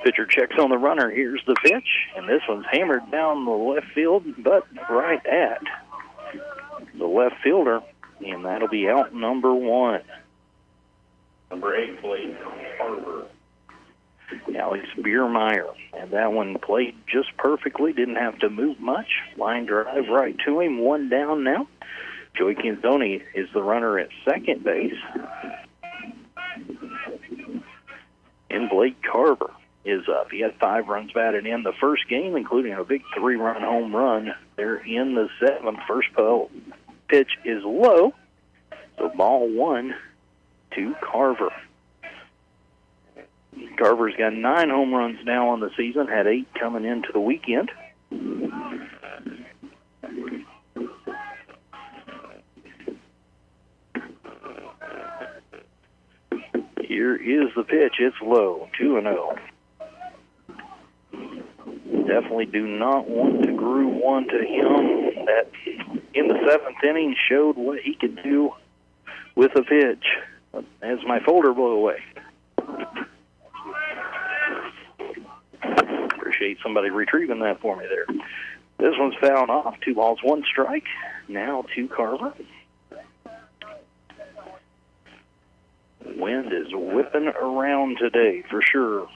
Pitcher checks on the runner. Here's the pitch, and this one's hammered down the left field, but right at the left fielder, and that'll be out number 1. Number 8 played Harbor. Alex Biermeyer, and that one played just perfectly, didn't have to move much. Line drive right to him, 1 down now. Joey Canzoni is the runner at second base. And Blake Carver is up. He had 5 runs batted in the first game, including a big 3-run home run there in the 7th. First pitch is low, so ball 1 to Carver. Carver's got 9 home runs now on the season, had 8 coming into the weekend. Here is the pitch. It's low, 2-0. Definitely do not want to groove one to him. That in the 7th inning showed what he could do with a pitch. As my folder blew away. Appreciate somebody retrieving that for me there. This one's fouled off. 2 balls, 1 strike. Now to Carver. Wind is whipping around today for sure.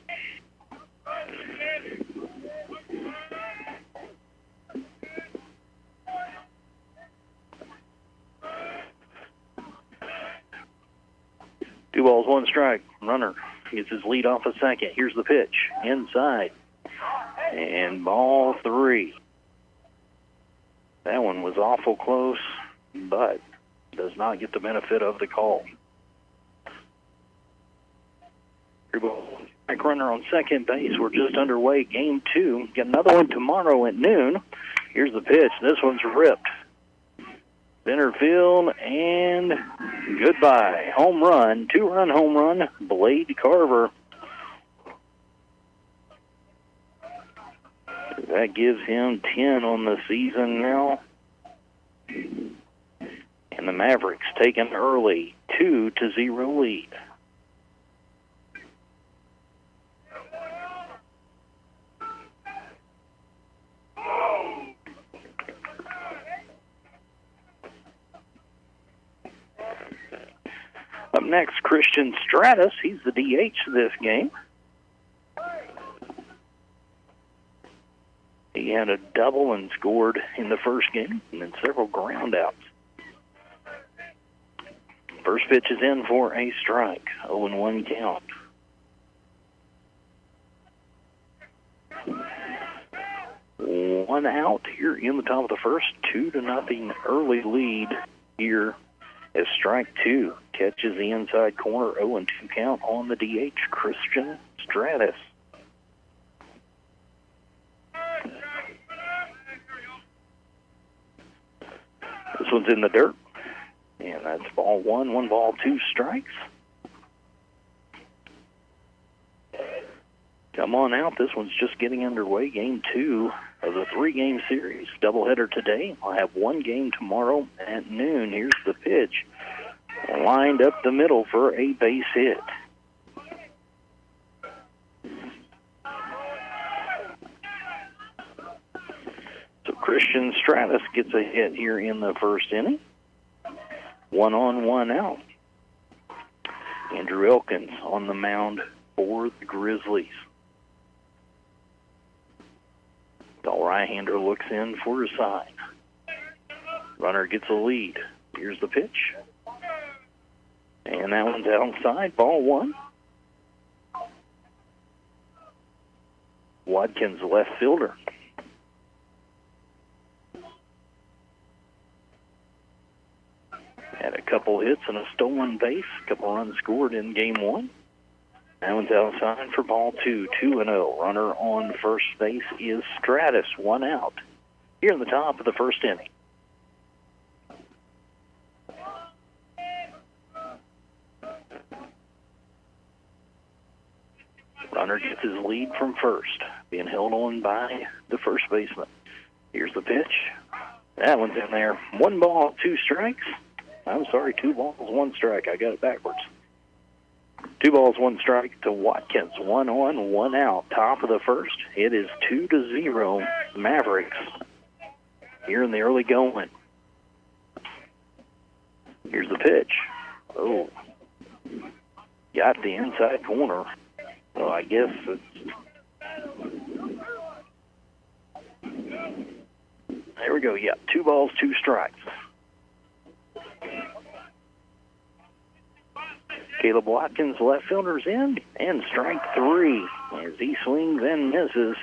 Two balls, 1 strike. Runner gets his lead off a second. Here's the pitch. Inside. And ball 3. That one was awful close, but does not get the benefit of the call. 3 balls, strike runner on second base. We're just underway. Game 2. Got another one tomorrow at noon. Here's the pitch. This one's ripped. Center field, and goodbye. Home run, 2-run home run, Blade Carver. That gives him 10 on the season now. And the Mavericks take an early 2-0 lead. Up next, Christian Stratus. He's the DH this game. He had a double and scored in the first game, and then several ground outs. First pitch is in for a strike. 0-1 count. One out here in the top of the first. 2-0 early lead here as strike 2 catches the inside corner. 0-2 count on the DH, Christian Stratus. This one's in the dirt, and that's ball 1. 1 ball, 2 strikes. Come on out. This one's just getting underway. Game 2 of the 3-game series. Doubleheader today. I'll have 1 game tomorrow at noon. Here's the pitch. Lined up the middle for a base hit. So Christian Stratus gets a hit here in the first inning. 1 on, 1 out. Andrew Elkins on the mound for the Grizzlies. The right-hander looks in for a sign. Runner gets a lead. Here's the pitch. And that one's outside. Ball 1. Watkins, left fielder. Had a couple hits and a stolen base. A couple runs scored in game 1. That one's outside for ball 2. 2-0. Runner on first base is Stratus. 1 out. Here in the top of the first inning. Runner gets his lead from first, being held on by the first baseman. Here's the pitch. That one's in there. 1 ball, 2 strikes. I'm sorry, 2 balls, 1 strike. I got it backwards. 2 balls, 1 strike to Watkins. 1 on, 1 out. Top of the first. It is 2-0 Mavericks here in the early going. Here's the pitch. Oh, got the inside corner. So I guess it's... There we go. Yeah, 2 balls, 2 strikes. Caleb Watkins, left fielder's in, and strike 3 as he swings and misses.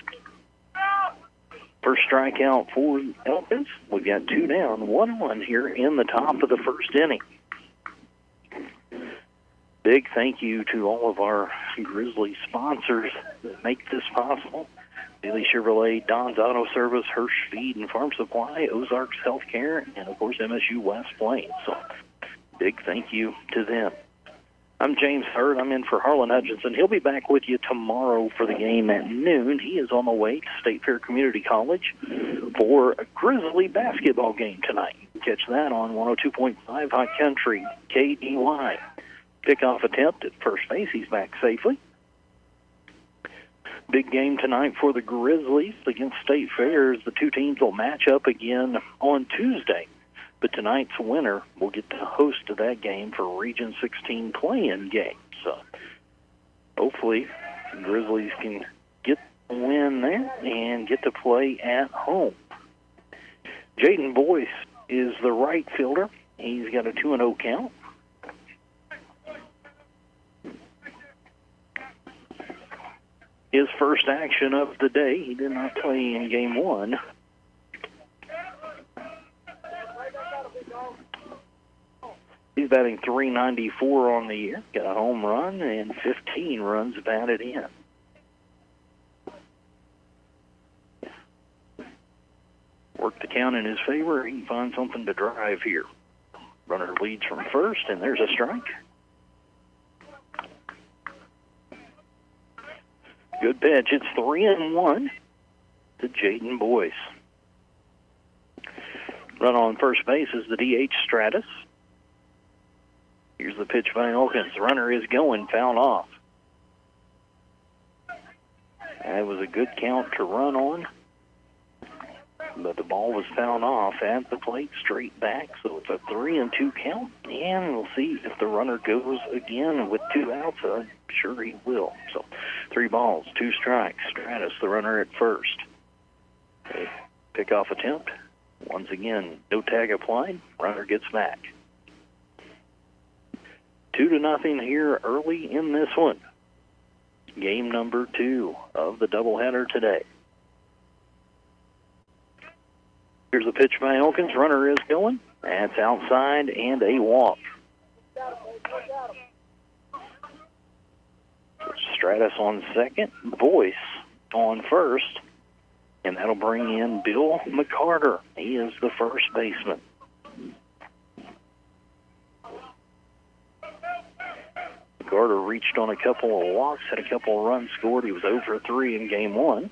First strikeout for Elkins. We've got 2 down, 1-1 here in the top of the first inning. Big thank you to all of our Grizzlies sponsors that make this possible. Daily Chevrolet, Don's Auto Service, Hirsch Feed and Farm Supply, Ozarks Healthcare, and of course MSU West Plains. So big thank you to them. I'm James Hurd. I'm in for Harlan Hutchinson. He'll be back with you tomorrow for the game at noon. He is on the way to State Fair Community College for a Grizzly basketball game tonight. You can catch that on 102.5 High Country KDY. Pickoff attempt at first base. He's back safely. Big game tonight for the Grizzlies against State Fair. The two teams will match up again on Tuesday. But tonight's winner will get to host that game for Region 16 play-in game. So hopefully the Grizzlies can get the win there and get to play at home. Jaden Boyce is the right fielder. He's got a 2-0 count. His first action of the day. He did not play in game 1. He's batting .394 on the year. Got a home run and 15 runs batted in. Work the count in his favor. He can find something to drive here. Runner leads from first, and there's a strike. Good pitch. It's 3-1 to Jaden Boyce. Run on first base is the DH Stratus. Here's the pitch by Elkins. The runner is going, foul off. That was a good count to run on, but the ball was fouled off at the plate, straight back, so it's a 3-2 count, and we'll see if the runner goes again with 2 outs. I'm sure he will. So 3 balls, 2 strikes. Stratus, the runner at first. Okay. Pickoff attempt. Once again, no tag applied. Runner gets back. 2-0 here early in this one. Game number 2 of the doubleheader today. Here's a pitch by Elkins. Runner is going. That's outside and a walk. Stratus on second. Boyce on first. And that'll bring in Bill McCarter. He is the first baseman. McCarter reached on a couple of walks, had a couple of runs scored. He was 0 for 3 in game 1.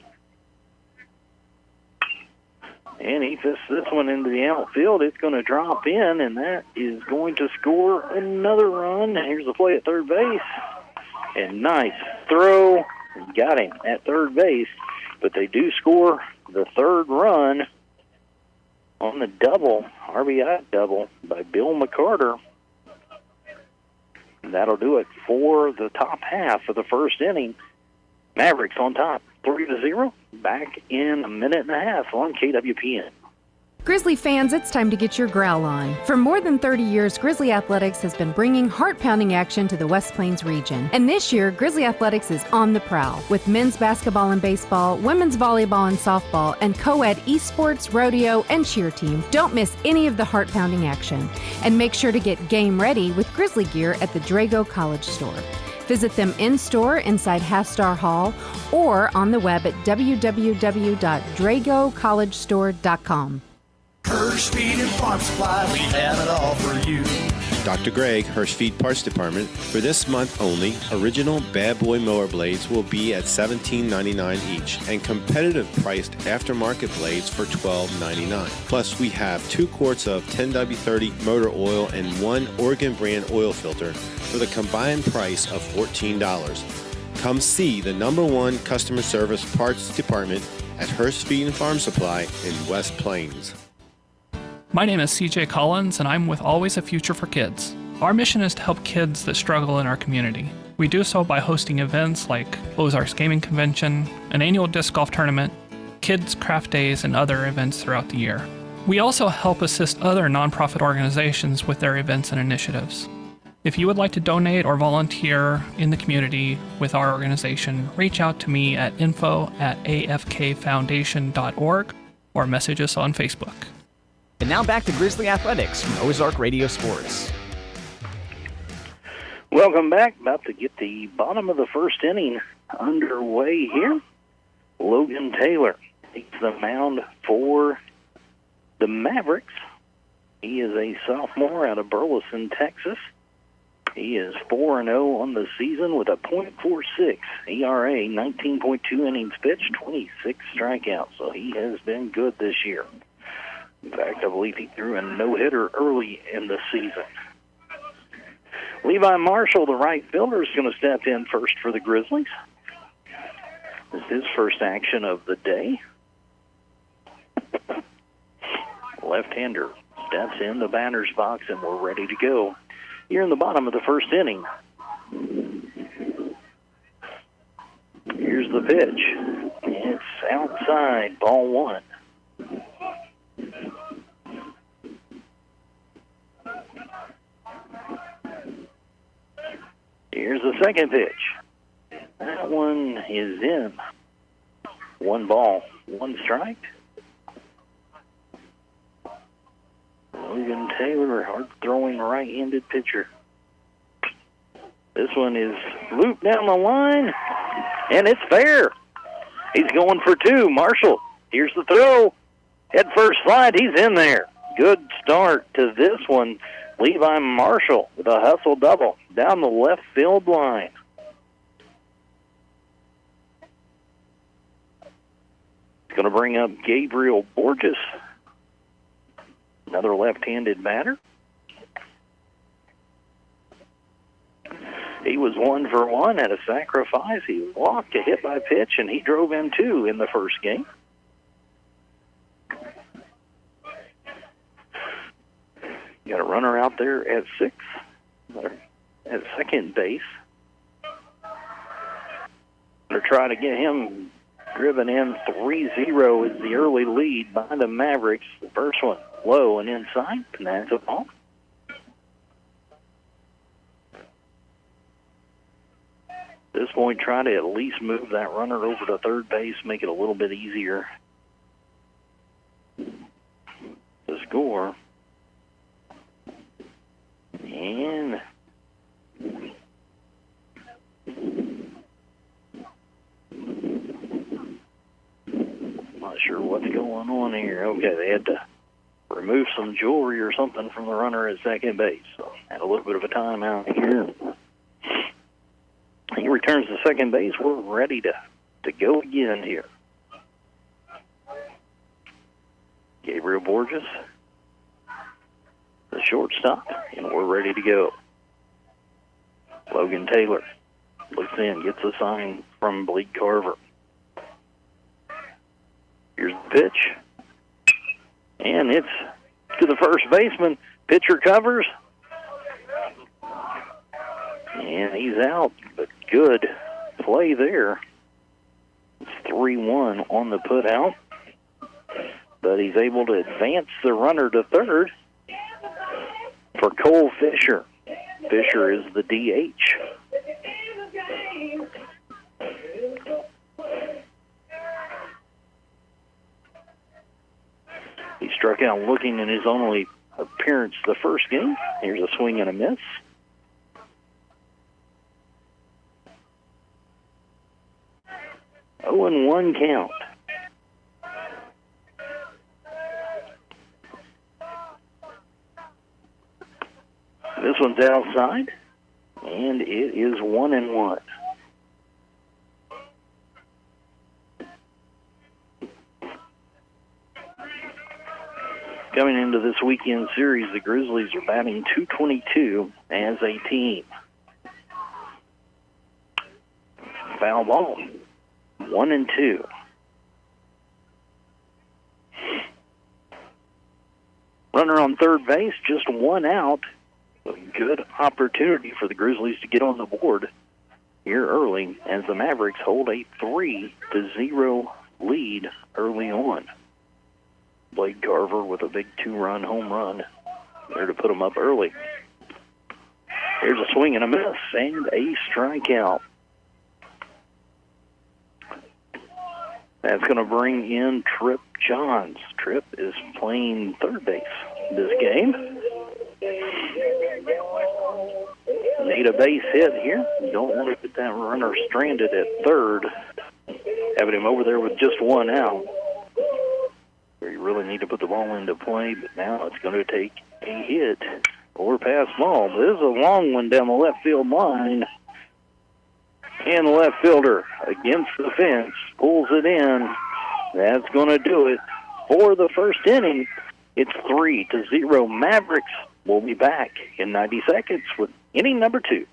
And he fists this one into the outfield. It's going to drop in, and that is going to score another run. And here's the play at third base. And nice throw. Got him at third base. But they do score the third run on the double, RBI double by Bill McCarter. And that'll do it for the top half of the first inning. Mavericks on top, 3-0. Back in a minute and a half on KWPN. Grizzly fans, it's time to get your growl on. For more than 30 years, Grizzly Athletics has been bringing heart-pounding action to the West Plains region. And this year, Grizzly Athletics is on the prowl with men's basketball and baseball, women's volleyball and softball, and co-ed esports, rodeo, and cheer team. Don't miss any of the heart-pounding action. And make sure to get game ready with Grizzly gear at the Drago College Store. Visit them in-store inside Half-Star Hall or on the web at www.dragocollegestore.com. Hirsch Feed and Farm Supply, we have it all for you. Dr. Greg, Hirschfeed Parts Department. For this month only, original Bad Boy mower blades will be at $17.99 each and competitive priced aftermarket blades for $12.99. Plus, we have 2 quarts of 10W30 motor oil and 1 Oregon brand oil filter for the combined price of $14. Come see the #1 customer service parts department at Hirschfeed Farm Supply in West Plains. My name is CJ Collins, and I'm with Always a Future for Kids. Our mission is to help kids that struggle in our community. We do so by hosting events like Ozarks Gaming Convention, an annual disc golf tournament, kids' craft days, and other events throughout the year. We also help assist other nonprofit organizations with their events and initiatives. If you would like to donate or volunteer in the community with our organization, reach out to me at info@afkfoundation.org or message us on Facebook. And now back to Grizzly Athletics from Ozark Radio Sports. Welcome back. About to get the bottom of the first inning underway here. Logan Taylor takes the mound for the Mavericks. He is a sophomore out of Burleson, Texas. He is 4-0 on the season with a .46 ERA, 19.2 innings pitched, 26 strikeouts. So he has been good this year. In fact, I believe he threw a no-hitter early in the season. Levi Marshall, the right fielder, is going to step in first for the Grizzlies. This is his first action of the day. Left-hander steps in the batter's box, and we're ready to go. Here in the bottom of the first inning. Here's the pitch. It's outside, ball 1. Here's the second pitch. That one is in. 1 ball, 1 strike. Logan Taylor, hard-throwing right-handed pitcher. This one is looped down the line, and it's fair. He's going for 2. Marshall, here's the throw. Head first slide, he's in there. Good start to this one. Levi Marshall with a hustle double down the left field line. It's going to bring up Gabriel Borges, another left-handed batter. He was 1 for 1 at a sacrifice. He walked a hit by pitch, and he drove in 2 in the first game. Got a runner out there at 6, at second base. They're trying to get him driven in. 3-0 is the early lead by the Mavericks. The first one low and inside, and that's a ball. At this point, try to at least move that runner over to third base, make it a little bit easier to score. And not sure what's going on here. Okay, they had to remove some jewelry or something from the runner at second base. So had a little bit of a timeout here. He returns to second base. We're ready to go again here. Gabriel Borges, the shortstop, and we're ready to go. Logan Taylor looks in, gets a sign from Blake Carver. Here's the pitch. And it's to the first baseman. Pitcher covers. And he's out, but good play there. It's 3-1 on the put out. But he's able to advance the runner to third for Cole Fisher. Fisher is the DH. He struck out looking in his only appearance the first game. Here's a swing and a miss. Oh, and 1 count. This This one's outside, and it is 1-1. Coming into this weekend series, the Grizzlies are batting .222 as a team. Foul ball, 1-2. Runner on third base, just one out. A good opportunity for the Grizzlies to get on the board here early as the Mavericks hold a 3-0 lead early on. Blake Garver with a big 2-run home run there to put them up early. Here's a swing and a miss and a strikeout. That's going to bring in Tripp Johns. Tripp is playing third base this game. Need a base hit here. Don't want to get that runner stranded at third. Having him over there with just one out. You really need to put the ball into play, but now it's going to take a hit or pass ball. This is a long one down the left field line. And the left fielder against the fence pulls it in. That's going to do it for the first inning. It's 3-0 Mavericks. We'll be back in 90 seconds with inning number 2.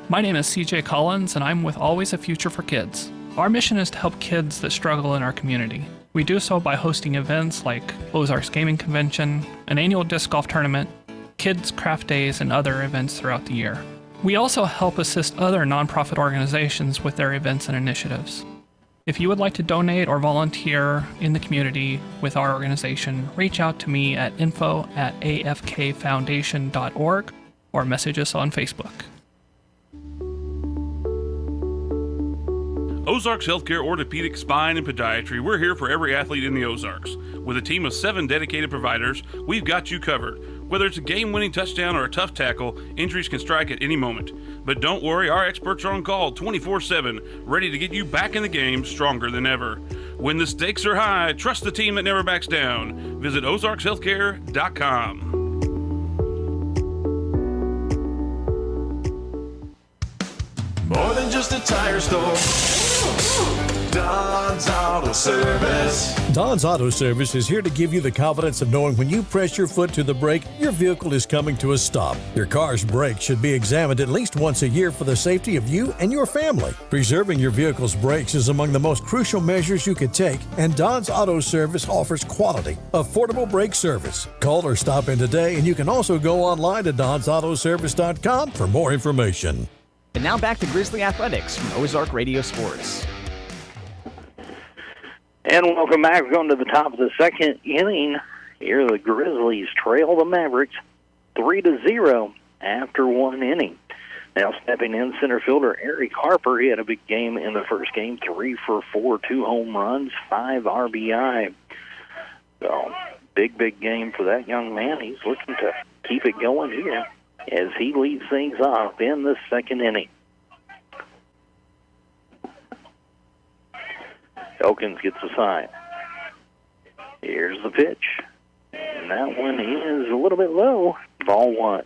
My name is CJ Collins, and I'm with Always a Future for Kids. Our mission is to help kids that struggle in our community. We do so by hosting events like Ozarks Gaming Convention, an annual disc golf tournament, kids' craft days, and other events throughout the year. We also help assist other nonprofit organizations with their events and initiatives. If you would like to donate or volunteer in the community with our organization, reach out to me at info@afkfoundation.org or message us on Facebook. Ozarks Healthcare Orthopedic, Spine, and Podiatry. We're here for every athlete in the Ozarks. With a team of 7 dedicated providers, we've got you covered. Whether it's a game-winning touchdown or a tough tackle, injuries can strike at any moment. But don't worry, our experts are on call 24/7, ready to get you back in the game stronger than ever. When the stakes are high, trust the team that never backs down. Visit ozarkshealthcare.com. More than just a tire store. Don's Auto Service. Don's Auto Service is here to give you the confidence of knowing when you press your foot to the brake, your vehicle is coming to a stop. Your car's brakes should be examined at least once a year for the safety of you and your family. Preserving your vehicle's brakes is among the most crucial measures you could take, and Don's Auto Service offers quality, affordable brake service. Call or stop in today, and you can also go online to donsautoservice.com for more information. And now back to Grizzly Athletics from Ozark Radio Sports. And welcome back. We're going to the top of the second inning. Here the Grizzlies trail the Mavericks 3-0 after one inning. Now stepping in, center fielder Eric Harper. He had a big game in the first game, 3 for 4, 2 home runs, 5 RBI. So big game for that young man. He's looking to keep it going here as he leads things off in the second inning. Elkins gets a sign. Here's the pitch. And that one is a little bit low. Ball 1.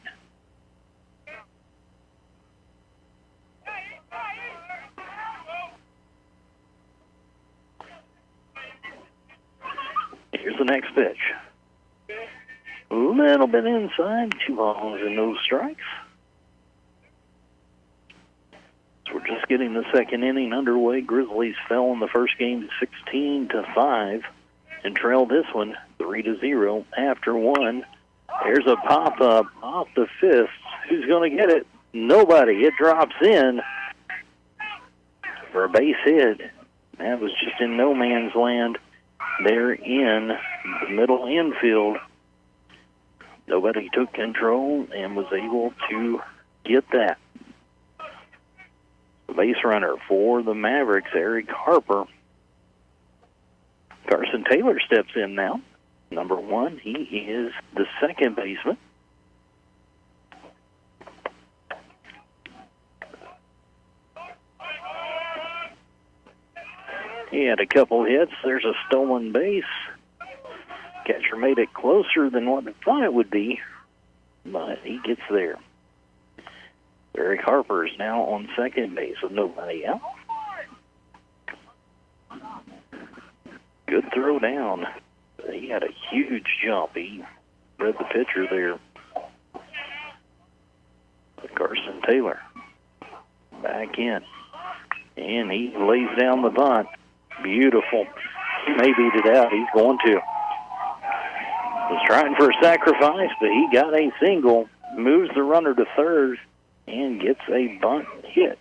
Here's the next pitch. A little bit inside. 2 balls and no strikes. So we're just getting the second inning underway. Grizzlies fell in the first game 16-5 and trailed this one 3-0 after one. There's a pop-up off the fist. Who's going to get it? Nobody. It drops in for a base hit. That was just in no man's land there in the middle infield. Nobody took control and was able to get that. The base runner for the Mavericks, Eric Harper. Carson Taylor steps in now. Number 1, he is the second baseman. He had a couple hits. There's a stolen base. Catcher made it closer than what I thought it would be. but he gets there. Eric Harper is now on second base with nobody out. Good throw down. He had a huge jump. He read the pitcher there. Carson Taylor back in. And he lays down the bunt. Beautiful. He may beat it out. He's going to. Was trying for a sacrifice, but he got a single. Moves the runner to third and gets a bunt hit.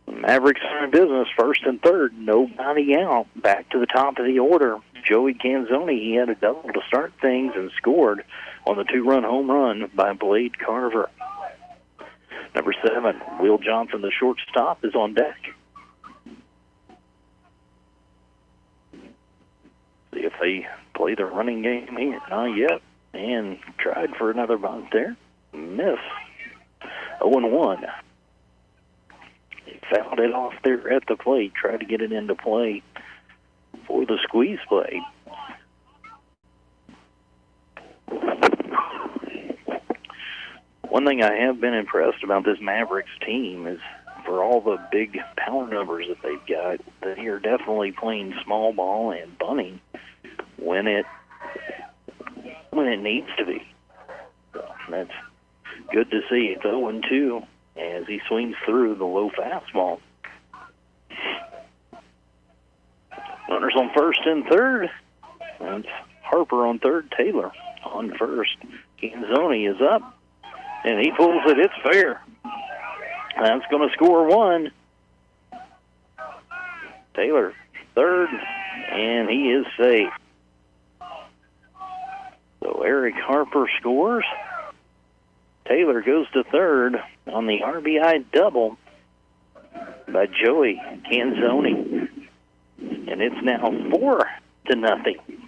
Mavericks are in business, first and third, nobody out. Back to the top of the order. Joey Canzoni, he had a double to start things and scored on the two-run home run by Blade Carver. Number 7, Will Johnson, the shortstop, is on deck. See if they play the running game here. Not yet. And tried for another bunt there. Miss. 0-1. He fouled it off there at the plate. Tried to get it into play for the squeeze play. One thing I have been impressed about this Mavericks team is for all the big power numbers that they've got, they are definitely playing small ball and bunting when it needs to be. So that's good to see. It's 0-2 as he swings through the low fastball. Runners on first and third. That's Harper on third, Taylor on first. Canzoni is up, and he pulls it. It's fair. That's going to score one. Taylor, third, and he is safe. So Eric Harper scores. Taylor goes to third on the RBI double by Joey Canzoni. And it's now 4-0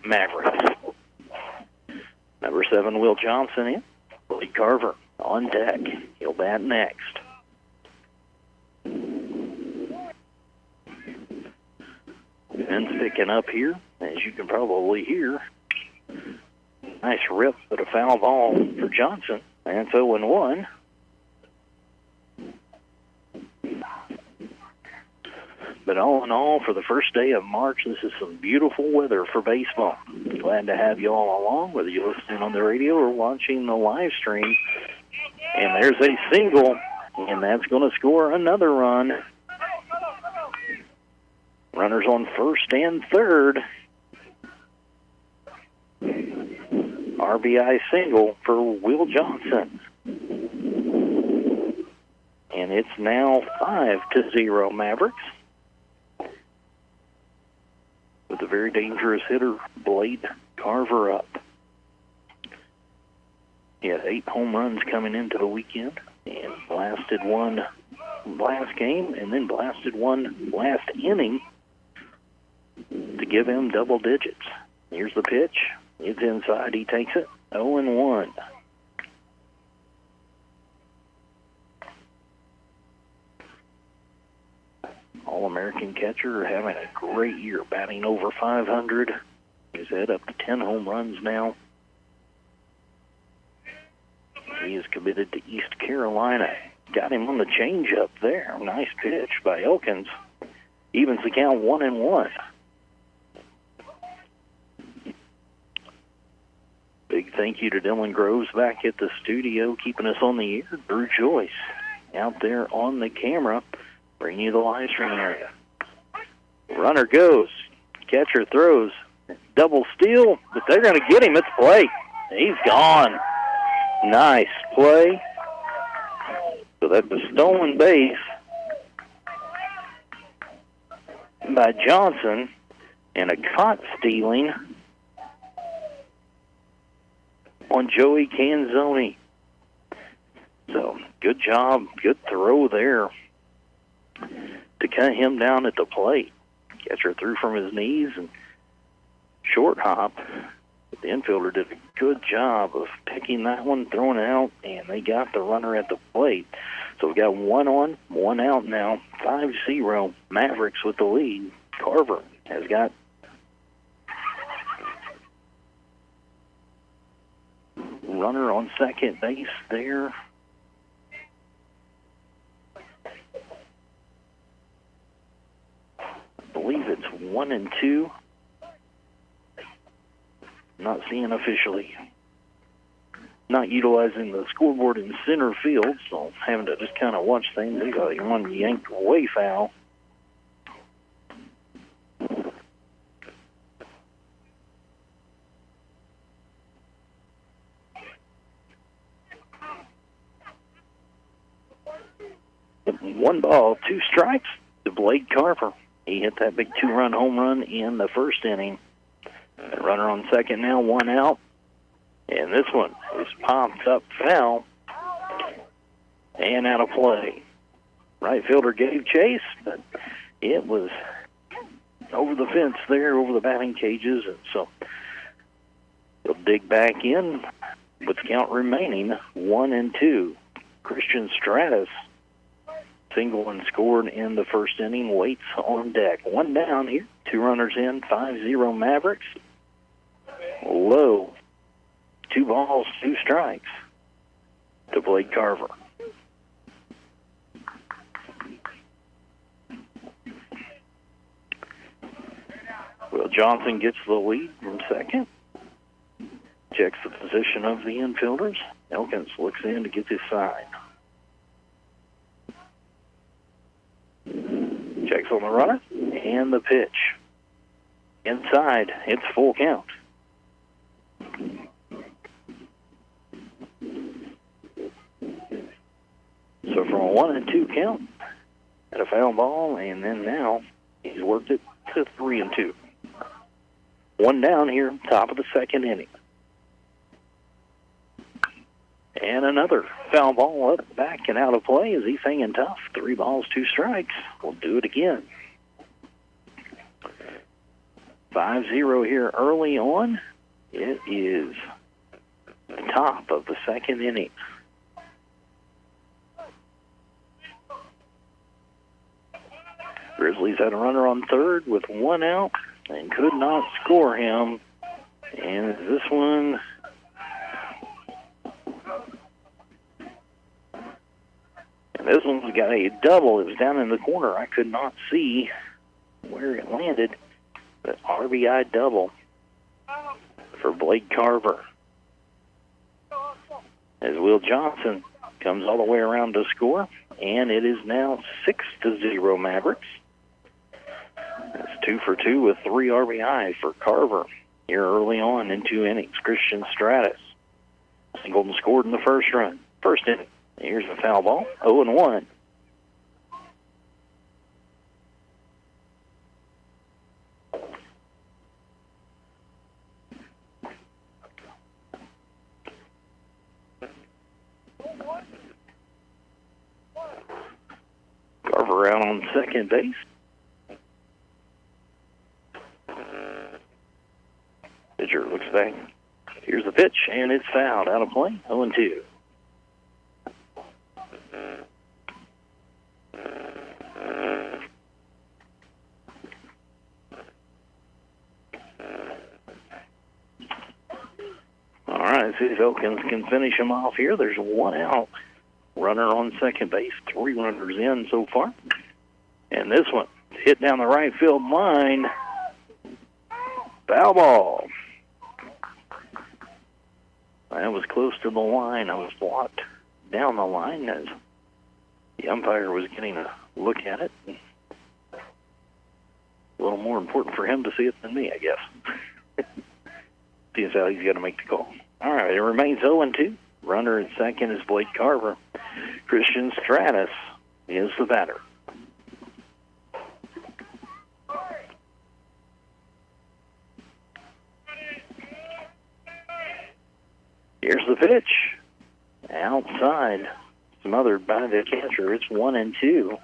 Mavericks. Number 7, Will Johnson in. Blake Carver on deck. He'll bat next. Ben's picking up here, as you can probably hear. Nice rip, but a foul ball for Johnson. That's 0-1. But all in all, for the first day of March, this is some beautiful weather for baseball. Glad to have you all along, whether you're listening on the radio or watching the live stream. And there's a single, and that's going to score another run. Runners on first and third. RBI single for Will Johnson. And it's now 5-0 Mavericks. With a very dangerous hitter, Blade Carver up. He had 8 home runs coming into the weekend and blasted one last game and then blasted one last inning to give him double digits. Here's the pitch. It's inside. He takes it. 0-1. All-American catcher having a great year, batting over 500. He's had up to 10 home runs now. He is committed to East Carolina. Got him on the changeup there. Nice pitch by Elkins. Evens the count 1-1. Big thank you to Dylan Groves back at the studio, keeping us on the air. Drew Joyce out there on the camera, bringing you the live stream area. Runner goes. Catcher throws. Double steal, but they're going to get him at the plate. He's gone. Nice play. So that's a stolen base by Johnson and a caught stealing on Joey Canzoni. So good job, good throw there to cut him down at the plate. Catcher threw from his knees and short hop. The infielder did a good job of picking that one, throwing it out, and they got the runner at the plate. So we've got 1 on, 1 out now. 5-0 Mavericks with the lead. Carver has got runner on second base there. I believe it's 1-2. Not seeing officially. Not utilizing the scoreboard in center field, so having to just kind of watch things. They got one yanked away foul. One ball, 2 strikes to Blake Carver. He hit that big 2-run home run in the first inning. Runner on second now, 1 out. And this one is popped up foul and out of play. Right fielder gave chase, but it was over the fence there, over the batting cages. And so he'll dig back in with the count remaining 1-2. Christian Stratus single and scored in the first inning, waits on deck. 1 down here, 2 runners in, 5-0 Mavericks. Low, 2 balls, 2 strikes to Blake Carver. Will Johnson gets the lead from second. Checks the position of the infielders. Elkins looks in to get his side. Checks on the runner, and the pitch. Inside, it's full count. So from a 1-2 count, at a foul ball, and then now he's worked it to 3-2. 1 down here, top of the second inning. And another foul ball up, back, and out of play as he's hanging tough. 3 balls, 2 strikes. We'll do it again. 5-0 here early on. It is the top of the second inning. Grizzlies had a runner on third with 1 out and could not score him. And this one... And this one's got a double. It was down in the corner. I could not see where it landed. The RBI double for Blake Carver. As Will Johnson comes all the way around to score. And it is now 6-0 Mavericks. That's 2 for 2 with 3 RBI for Carver here early on in 2 innings. Christian Stratus singled and scored in the first inning. Here's a foul ball, 0-1. Carver out on second base. Pitcher looks back. Here's the pitch, and it's fouled, out of play, 0-2. All right, see if Elkins can finish him off here. There's 1 out. Runner on second base, 3 runners in so far. And this one hit down the right field line. Foul ball. That was close to the line. I was blocked down the line as the umpire was getting a look at it. A little more important for him to see it than me, I guess. See how he's got to make the call. All right, it remains 0-2. Runner at second is Blake Carver. Christian Stratus is the batter. Here's the pitch. Outside. Smothered by the catcher. It's 1-2.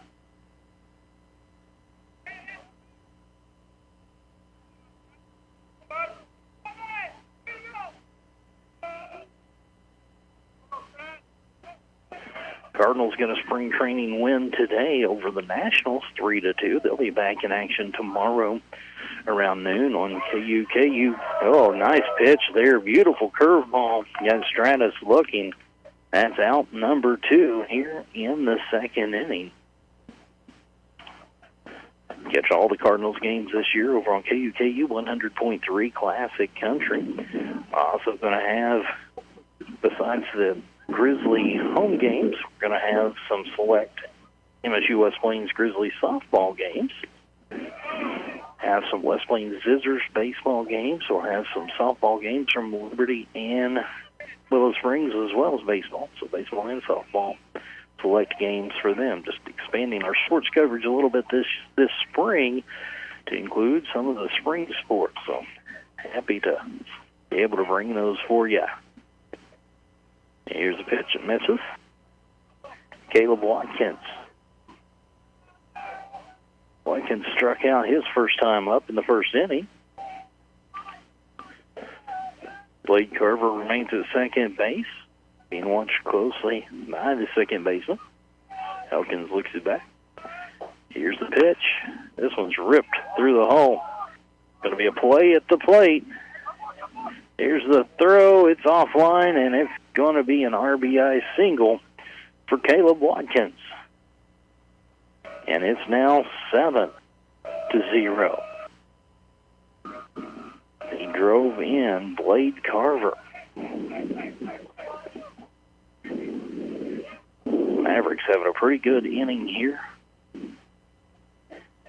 Cardinals get a spring training win today over the Nationals, 3-2. They'll be back in action tomorrow around noon on KU. Oh, nice pitch there. Beautiful curveball. Got Stratus looking. That's out number 2 here in the second inning. Catch all the Cardinals games this year over on KU 100.3 Classic Country. Also going to have, besides the Grizzly home games, we're going to have some select MSU West Plains Grizzlies softball games. Have some West Plains Zizzers baseball games. We'll have some softball games from Liberty and Willow Springs as well as baseball. So baseball and softball select games for them. Just expanding our sports coverage a little bit this spring to include some of the spring sports. So happy to be able to bring those for you. Here's the pitch that misses. Caleb Watkins. Watkins struck out his first time up in the first inning. Blade Carver remains at second base, being watched closely by the second baseman. Elkins looks it back. Here's the pitch. This one's ripped through the hole. Going to be a play at the plate. Here's the throw. It's offline, and it's going to be an RBI single for Caleb Watkins. And it's now 7-0. He drove in Blade Carver. Mavericks having a pretty good inning here.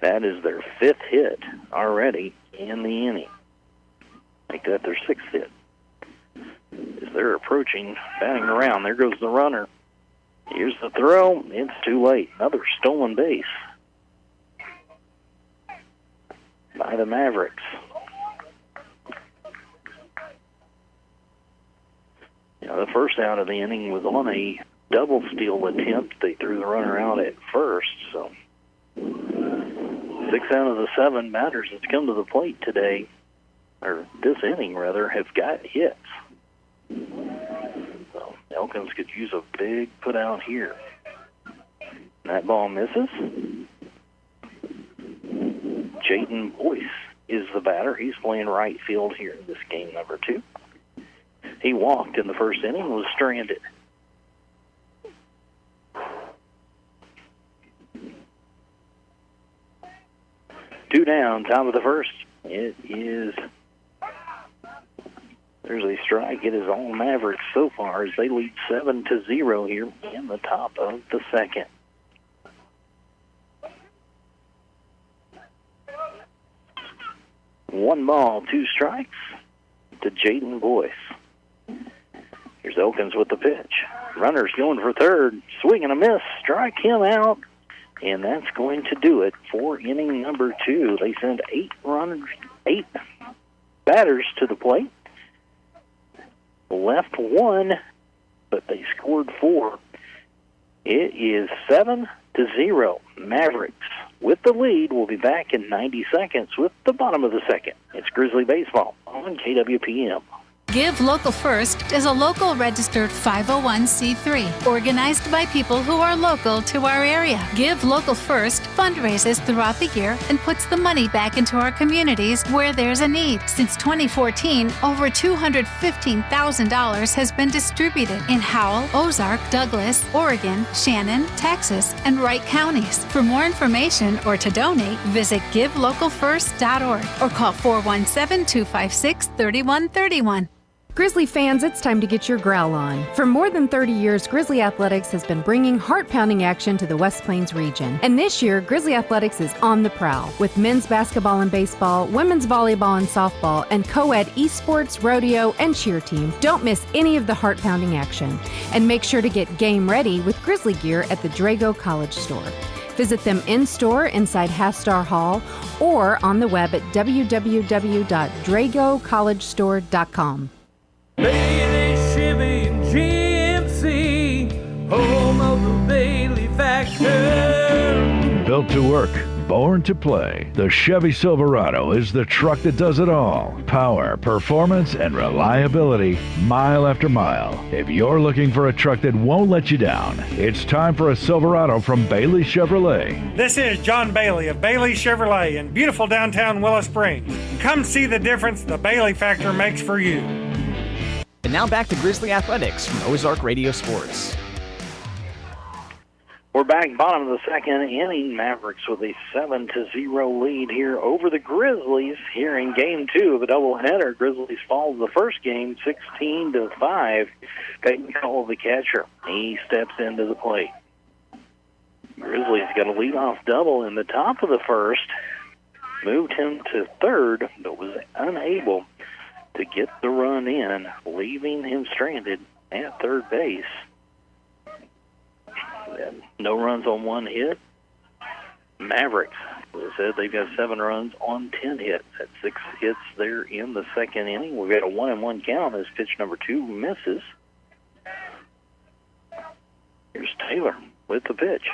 That is their 5th hit already in the inning. Make that their 6th hit. As they're approaching, batting around, there goes the runner. Here's the throw. It's too late. Another stolen base by the Mavericks. The first out of the inning was on a double steal attempt. They threw the runner out at first. So 6 out of the 7 batters that's come to the plate today, or this inning rather, have got hits. So Elkins could use a big put out here. That ball misses. Jayden Boyce is the batter. He's playing right field here in this game number 2. He walked in the first inning and was stranded. Two down, top of the first. There's a strike. It is all Mavericks so far as they lead 7-0 here in the top of the second. One ball, 2 strikes to Jayden Boyce. Here's Elkins with the pitch. Runner's going for third. Swing and a miss. Strike him out. And that's going to do it for inning number 2. They send 8 batters to the plate. Left 1, but they scored 4. It is 7-0. Mavericks with the lead. We'll be back in 90 seconds with the bottom of the second. It's Grizzly Baseball on KWPM. Give Local First is a local registered 501c3 organized by people who are local to our area. Give Local First fundraises throughout the year and puts the money back into our communities where there's a need. Since 2014, over $215,000 has been distributed in Howell, Ozark, Douglas, Oregon, Shannon, Texas, and Wright counties. For more information or to donate, visit givelocalfirst.org or call 417-256-3131. Grizzly fans, it's time to get your growl on. For more than 30 years, Grizzly Athletics has been bringing heart-pounding action to the West Plains region. And this year, Grizzly Athletics is on the prowl with men's basketball and baseball, women's volleyball and softball, and co-ed esports, rodeo, and cheer team. Don't miss any of the heart-pounding action. And make sure to get game ready with Grizzly gear at the Drago College Store. Visit them in-store inside Hastar Hall or on the web at www.dragocollegestore.com. Bailey, Chevy, and GMC, home of the Bailey Factor. Built to work, Born to play, the Chevy Silverado is the truck that does it all. Power, performance, and reliability, mile after mile. If you're looking for a truck that won't let you down, it's time for a Silverado from Bailey Chevrolet. This is John Bailey of Bailey Chevrolet in beautiful downtown Willow Springs. Come see the difference the Bailey factor makes for you. And now back to Grizzly Athletics from Ozark Radio Sports. We're back bottom of the second inning. Mavericks with a 7-0 lead here over the Grizzlies here in game 2 of a doubleheader. Grizzlies fall the first game 16-5. Peyton Cole, the catcher. He steps into the plate. Grizzlies got a leadoff double in the top of the first. Moved him to third, but was unable to get the run in, leaving him stranded at third base. No runs on 1 hit. Mavericks, as I said, they've got 7 runs on 10 hits. That's 6 hits there in the second inning. We've got a 1-1 count as pitch number 2 misses. Here's Taylor with the pitch.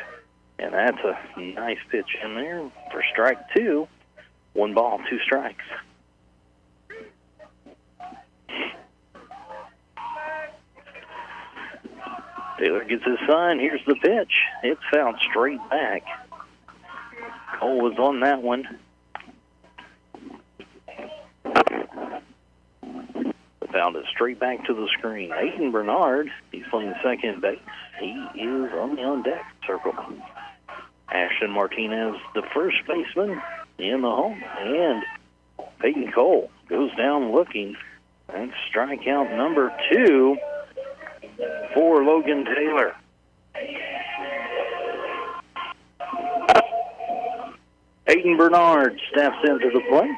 And that's a nice pitch in there for strike 2. 1 ball, 2 strikes. Taylor gets his sign. Here's the pitch. It's fouled straight back. Cole was on that one. Fouled it straight back to the screen. Aiden Bernard, he's playing second base. He is on the on-deck circle. Ashton Martinez, the first baseman, in the home. And Peyton Cole goes down looking. That's strikeout number 2 for Logan Taylor. Aiden Bernard steps into the plate.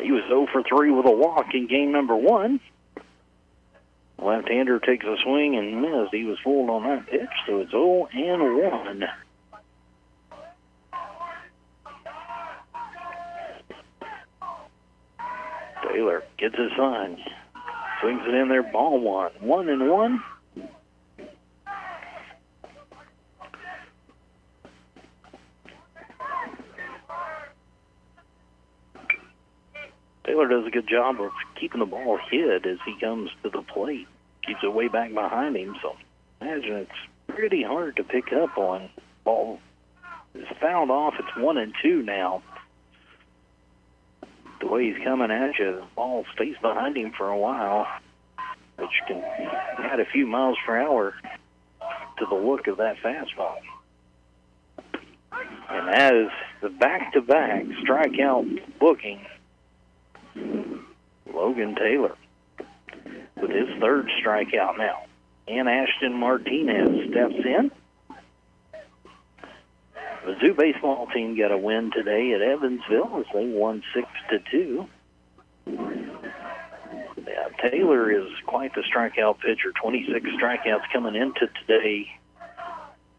He was 0 for 3 with a walk in game number 1. Left-hander takes a swing and missed. He was fooled on that pitch, so it's 0-1. Taylor gets his sign. Swings it in there, ball 1. 1-1. Taylor does a good job of keeping the ball hid as he comes to the plate. Keeps it way back behind him, so imagine it's pretty hard to pick up on. Ball is fouled off. It's 1-2 now. The way he's coming at you, the ball stays behind him for a while, which can add a few miles per hour to the look of that fastball. And as the back-to-back strikeout booking, Logan Taylor with his 3rd strikeout now. And Ashton Martinez steps in. The Zoo baseball team got a win today at Evansville as they won 6-2. Yeah, Taylor is quite the strikeout pitcher. 26 strikeouts coming into today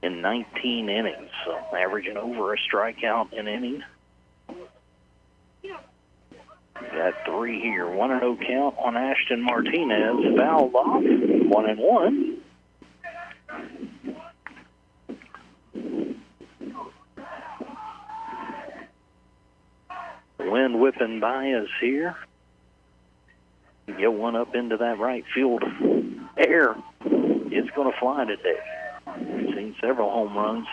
in 19 innings, so averaging over a strikeout an inning. Got 3 here. 1-0 count on Ashton Martinez. Fouled off. 1-1. Wind whipping by us here. Get one up into that right field air. It's going to fly today. We've seen several home runs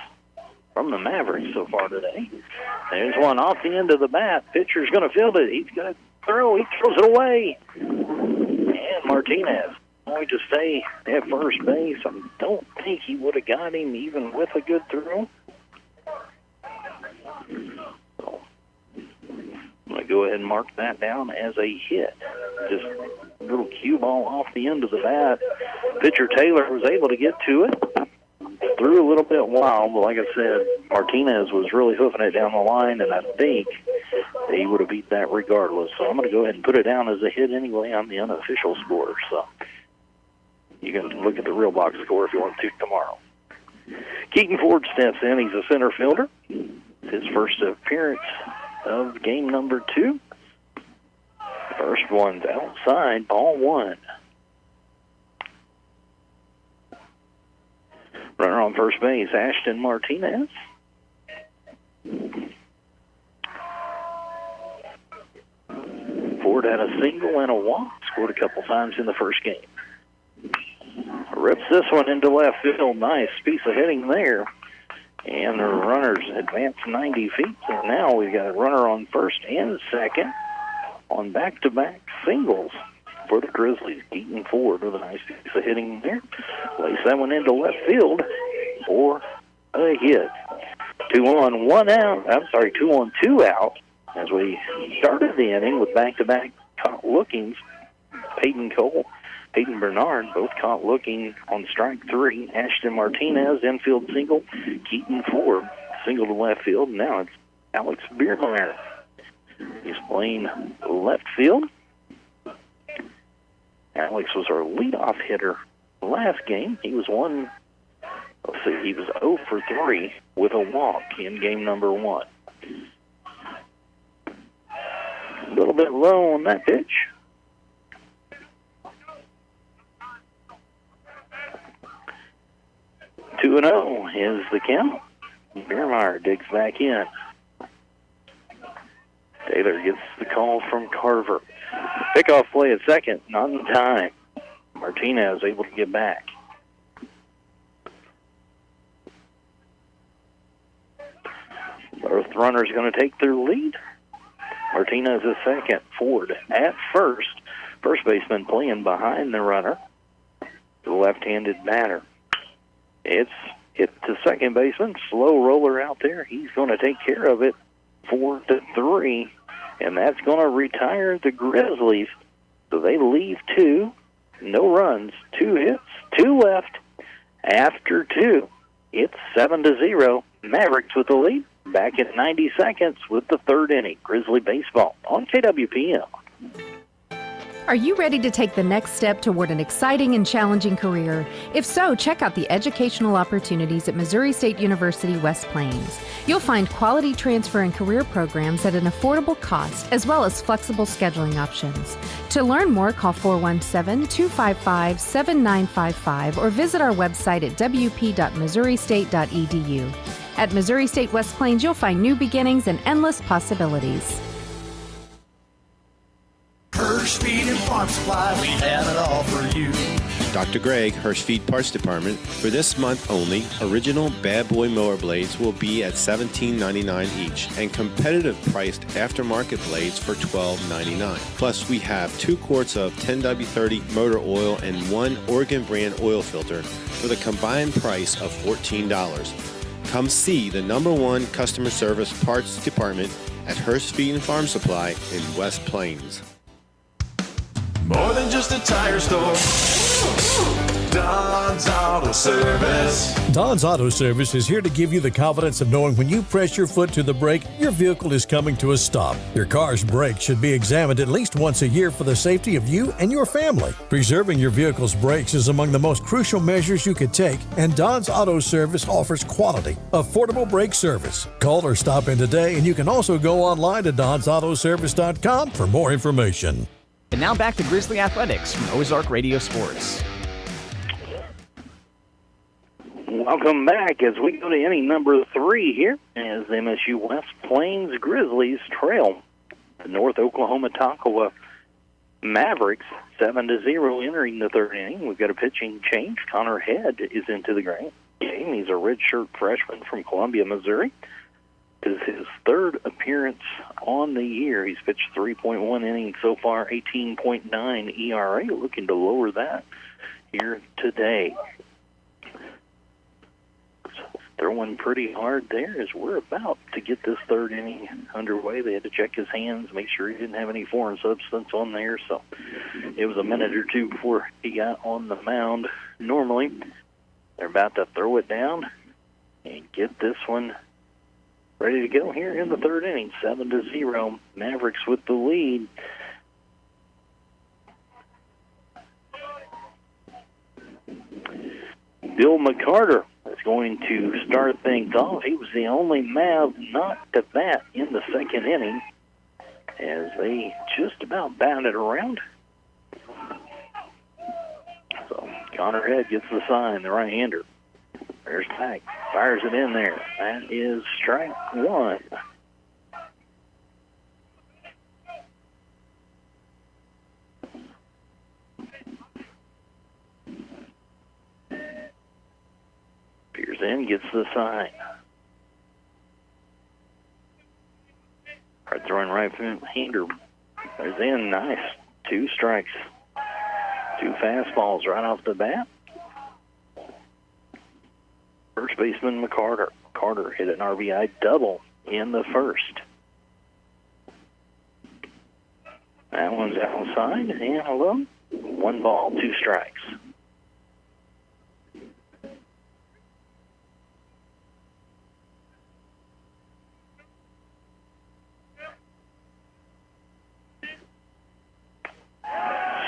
from the Mavericks so far today. There's one off the end of the bat. Pitcher's going to field it. He's going to throw. He throws it away. And Martinez going to stay at first base. I don't think he would have got him even with a good throw. So I'm going to go ahead and mark that down as a hit. Just a little cue ball off the end of the bat. Pitcher Taylor was able to get to it. Threw a little bit wild, but like I said, Martinez was really hoofing it down the line, and I think he would have beat that regardless. So I'm going to go ahead and put it down as a hit anyway on the unofficial score. So you can look at the real box score if you want to tomorrow. Keaton Ford steps in. He's a center fielder. His first appearance of game number 2. First one's outside, ball 1. Runner on first base, Ashton Martinez. Ford had a single and a walk, scored a couple times in the first game. Rips this one into left field. Nice piece of hitting there. And the runners advance 90 feet. So now we've got a runner on first and second on back-to-back singles for the Grizzlies. Keaton Ford with a nice piece of hitting there. Lays that one into left field for a hit. 2 on 2 out as we started the inning with back-to-back caught lookings. Peyton Cole, Peyton Bernard both caught looking on strike 3. Ashton Martinez, infield single. Keaton Ford, single to left field. Now it's Alex Biermeyer. He's playing left field. Alex was our leadoff hitter last game. He was 0 for 3 with a walk in game number 1. A little bit low on that pitch. 2-0 is the count. Biermeyer digs back in. Taylor gets the call from Carver. Pickoff play at second, not in time. Martinez able to get back. Both runners going to take their lead. Martinez is second. Ford at first. First baseman playing behind the runner. The left-handed batter. It's hit to second baseman. Slow roller out there. He's going to take care of it. 4-3. And that's going to retire the Grizzlies. So they leave 2. No runs. 2 hits. 2 left. After 2, it's 7-0. Mavericks with the lead. Back at 90 seconds with the third inning. Grizzly baseball on KWPM. Are you ready to take the next step toward an exciting and challenging career? If so, check out the educational opportunities at Missouri State University West Plains. You'll find quality transfer and career programs at an affordable cost, as well as flexible scheduling options. To learn more, call 417-255-7955 or visit our website at wp.missouristate.edu. At Missouri State West Plains, you'll find new beginnings and endless possibilities. Hirsch Feed and Farm Supply, we have it all for you. Dr. Greg, Hirsch Feed Parts Department. For this month only, original Bad Boy mower blades will be at $17.99 each, and competitive priced aftermarket blades for $12.99. Plus, we have 2 quarts of 10W30 motor oil and 1 Oregon brand oil filter for the combined price of $14. Come see the #1 customer service parts department at Hirsch Feed and Farm Supply in West Plains. More than just a tire store. Don's Auto Service. Don's Auto Service is here to give you the confidence of knowing when you press your foot to the brake, your vehicle is coming to a stop. Your car's brakes should be examined at least once a year for the safety of you and your family. Preserving your vehicle's brakes is among the most crucial measures you could take, and Don's Auto Service offers quality, affordable brake service. Call or stop in today, and you can also go online to donsautoservice.com for more information. And now back to Grizzly Athletics from Ozark Radio Sports. Welcome back as we go to inning number 3 here as MSU West Plains Grizzlies trail the North Oklahoma Toccoa Mavericks 7-0 entering the third inning. We've got a pitching change. Connor Head is into the game. He's a redshirt freshman from Columbia, Missouri. This is his third appearance on the year. He's pitched 3.1 innings so far, 18.9 ERA, looking to lower that here today. Throwing pretty hard there as we're about to get this third inning underway. They had to check his hands, make sure he didn't have any foreign substance on there. So it was a minute or two before he got on the mound. Normally, they're about to throw it down and get this one ready to go here in the third inning. 7-0. Mavericks with the lead. Bill McCarter is going to start things off. He was the only Mav not to bat in the second inning as they just about batted around. So Connor Head gets the sign, the right-hander. There's back. Fires it in there. That is strike one. Pearson gets the sign. Hard throwing right-hander. There's in. Nice. 2 strikes. 2 fastballs right off the bat. First baseman McCarter. Carter hit an RBI double in the first. That one's outside and alone. 1 ball, 2 strikes.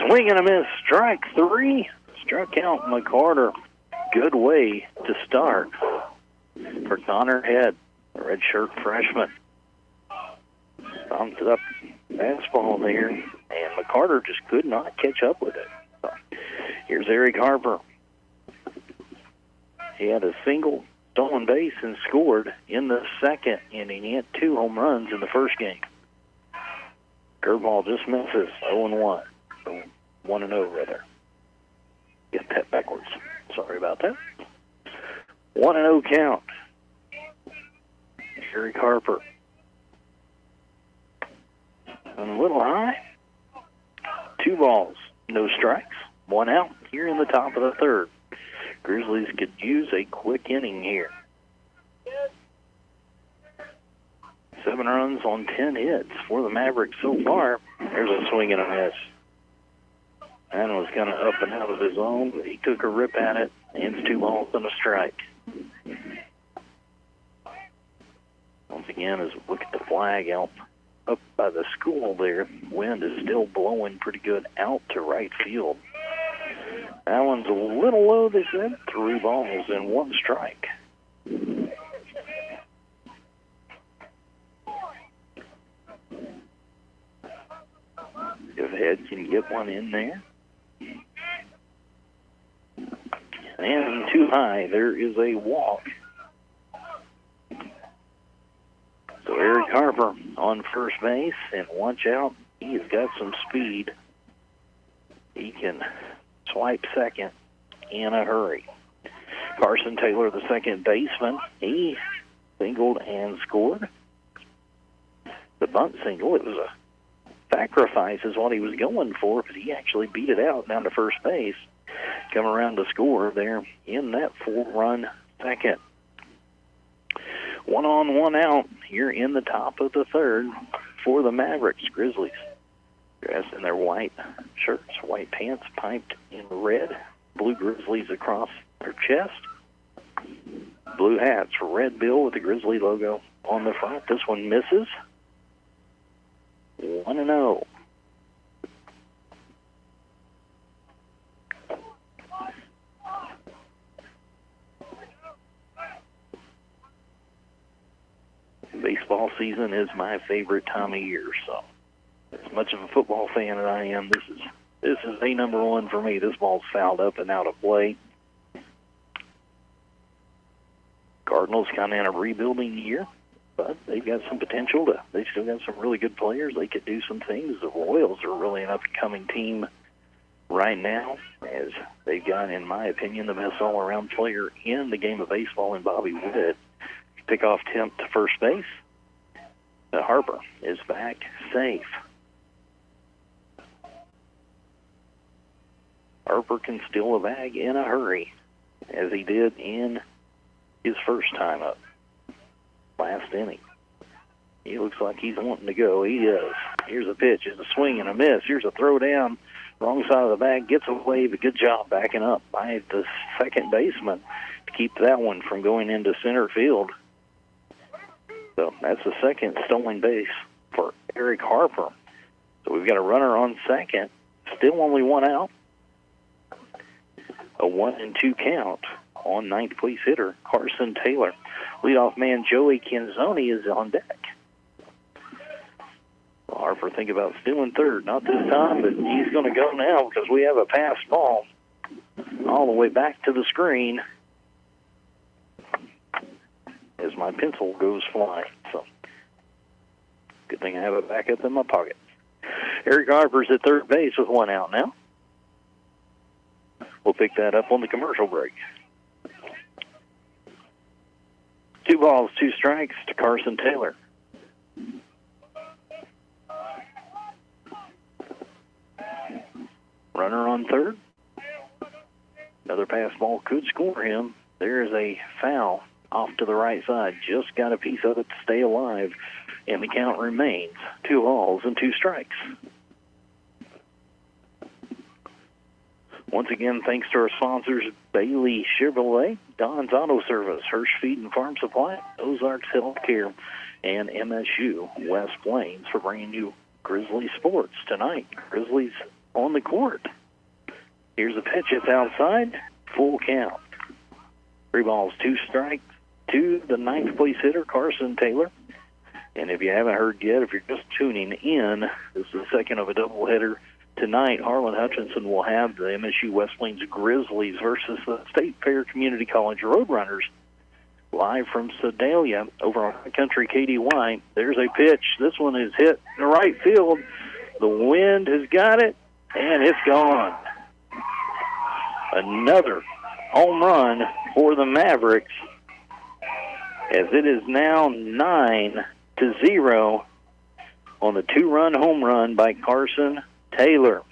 Swing and a miss. Strike 3. Struck out McCarter. Good way to start for Connor Head, the redshirt freshman. Thumbs up fastball there, and McCarter just could not catch up with it. So, here's Eric Harper. He had a single, stolen base, and scored in the second inning. He had 2 home runs in the first game. Curveball just misses. 0-1. 1-0 rather. Get that backwards. Sorry about that. 1-0 count. Eric Harper. And a little high. 2 balls, no strikes. 1 out here in the top of the third. Grizzlies could use a quick inning here. 7 runs on 10 hits for the Mavericks so far. There's a swing and a miss. That was kind of up and out of his zone, but he took a rip at it, and it's 2 balls and a strike. Once again, as we look at the flag out up by the school there, wind is still blowing pretty good out to right field. That one's a little low, they said. 3 balls and 1 strike. If Head can get one in there. And too high, there is a walk. So Eric Harper on first base, and watch out, he has got some speed. He can swipe second in a hurry. Carson Taylor, the second baseman, he singled and scored. The bunt single, it was a sacrifice is what he was going for, but he actually beat it out down to first base. Come around to score there in that 4-run second. 1 on, 1 out here in the top of the third for the Mavericks. Grizzlies dressed in their white shirts, white pants piped in red, blue Grizzlies across their chest, blue hats, red bill with the Grizzly logo on the front. This one misses. 1-0. Baseball season is my favorite time of year, so as much of a football fan as I am, this is a number 1 for me. This ball's fouled up and out of play. Cardinals kind of in a rebuilding year, but they've got some potential. They've still got some really good players. They could do some things. The Royals are really an up-and-coming team right now, as they've got, in my opinion, the best all-around player in the game of baseball in Bobby Witt. Pickoff attempt to first base. Harper is back safe. Harper can steal a bag in a hurry, as he did in his first time up last inning. He looks like he's wanting to go. He does. Here's a pitch. It's a swing and a miss. Here's a throw down. Wrong side of the bag. Gets away, but good job backing up by the second baseman to keep that one from going into center field. So that's the second stolen base for Eric Harper. So we've got a runner on second. Still only 1 out. A 1-2 count on ninth place hitter Carson Taylor. Leadoff man Joey Canzoni is on deck. Harper think about stealing third. Not this time, but he's going to go now because we have a pass ball all the way back to the screen. as my pencil goes flying. So, good thing I have it back up in my pocket. Eric Harper's at third base with one out now. We'll pick that up on the commercial break. 2 balls, 2 strikes to Carson Taylor. Runner on third. Another pass ball could score him. There is a foul off to the right side. Just got a piece of it to stay alive. And the count remains 2 balls and 2 strikes. Once again, thanks to our sponsors, Bailey Chevrolet, Don's Auto Service, Hirsch Feed and Farm Supply, Ozarks Healthcare, and MSU West Plains for bringing you Grizzly Sports tonight. Grizzlies on the court. Here's a pitch. It's outside. Full count. 3 balls, 2 strikes to the 9th place hitter, Carson Taylor. And if you haven't heard yet, if you're just tuning in, this is the second of a doubleheader tonight. Harlan Hutchinson will have the MSU West Plains Grizzlies versus the State Fair Community College Roadrunners live from Sedalia over on Country KDY. There's a pitch. This one is hit in the right field. The wind has got it, and it's gone. Another home run for the Mavericks, as it is now 9-0 on the 2-run home run by Carson Taylor.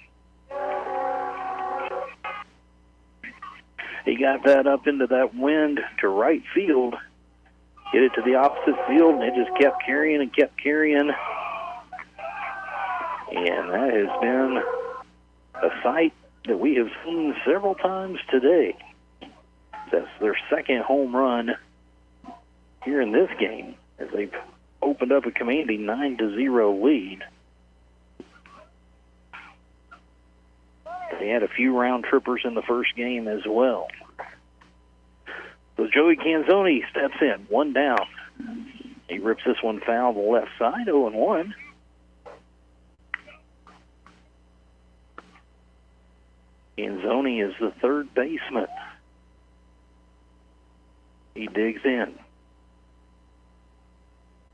He got that up into that wind to right field, hit it to the opposite field, and it just kept carrying and kept carrying. And that has been a sight that we have seen several times today. That's their second home run here in this game, as they've opened up a commanding 9-0 lead. They had a few round trippers in the first game as well. So Joey Canzoni steps in, 1 down. He rips this one foul to the left side, 0-1. Canzoni is the third baseman. He digs in.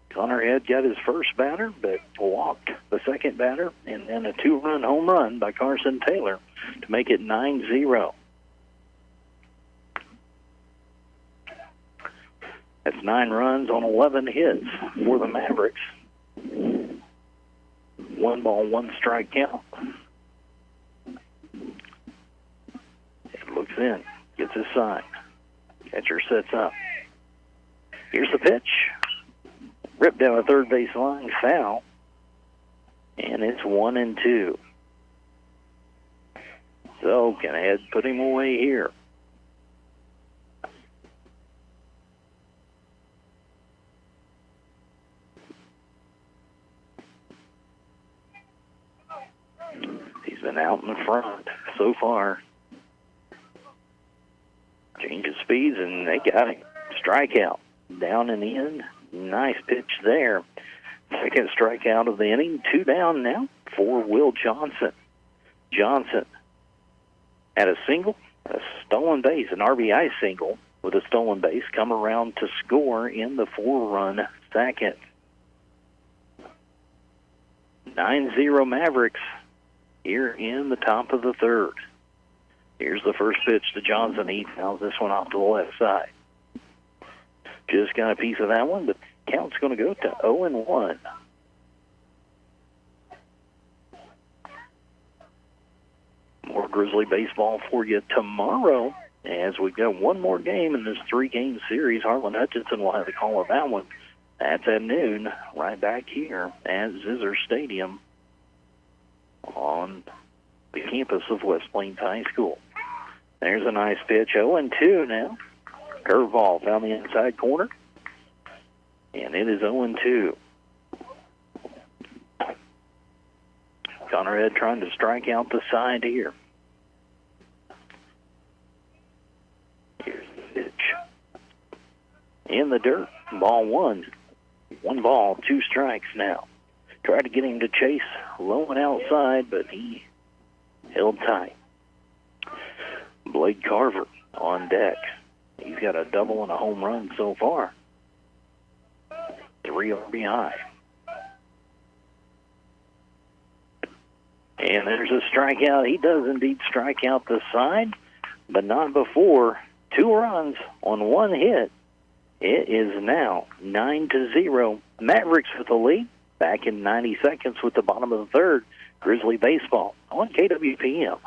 Connor Head got his first batter, but walked the second batter, and then a 2-run home run by Carson Taylor to make it 9-0. That's 9 runs on 11 hits for the Mavericks. 1 ball, 1 strike count. Looks in, gets his sign. Catcher sets up. Here's the pitch. Ripped down the third base line, foul. And it's 1-2. So can Ed put him away here? He's been out in the front so far. Change of speeds, and they got him. Strikeout. Down and in. Nice pitch there. Second strikeout of the inning. 2 down now for Will Johnson. Johnson had a single, a stolen base, an RBI single with a stolen base, come around to score in the 4-run second. 9-0 Mavericks here in the top of the third. Here's the first pitch to Johnson. He fouls this one off to the left side. Just got a piece of that one, but count's going to go to 0-1. More Grizzly baseball for you tomorrow, as we've got one more game in this 3-game series. Harlan Hutchinson will have the call of that one. That's at noon, right back here at Zizzer Stadium on the campus of West Plains High School. There's a nice pitch, 0-2 now. Curveball found the inside corner, and it is 0-2. Conrad trying to strike out the side here. Here's the pitch. In the dirt, ball 1. 1 ball, 2 strikes now. Tried to get him to chase low and outside, but he held tight. Blake Carver on deck. He's got a double and a home run so far. 3 RBI. And there's a strikeout. He does indeed strike out the side, but not before 2 runs on 1 hit. It is now 9-0. Mavericks with the lead. Back in 90 seconds with the bottom of the third. Grizzly baseball on KWPM.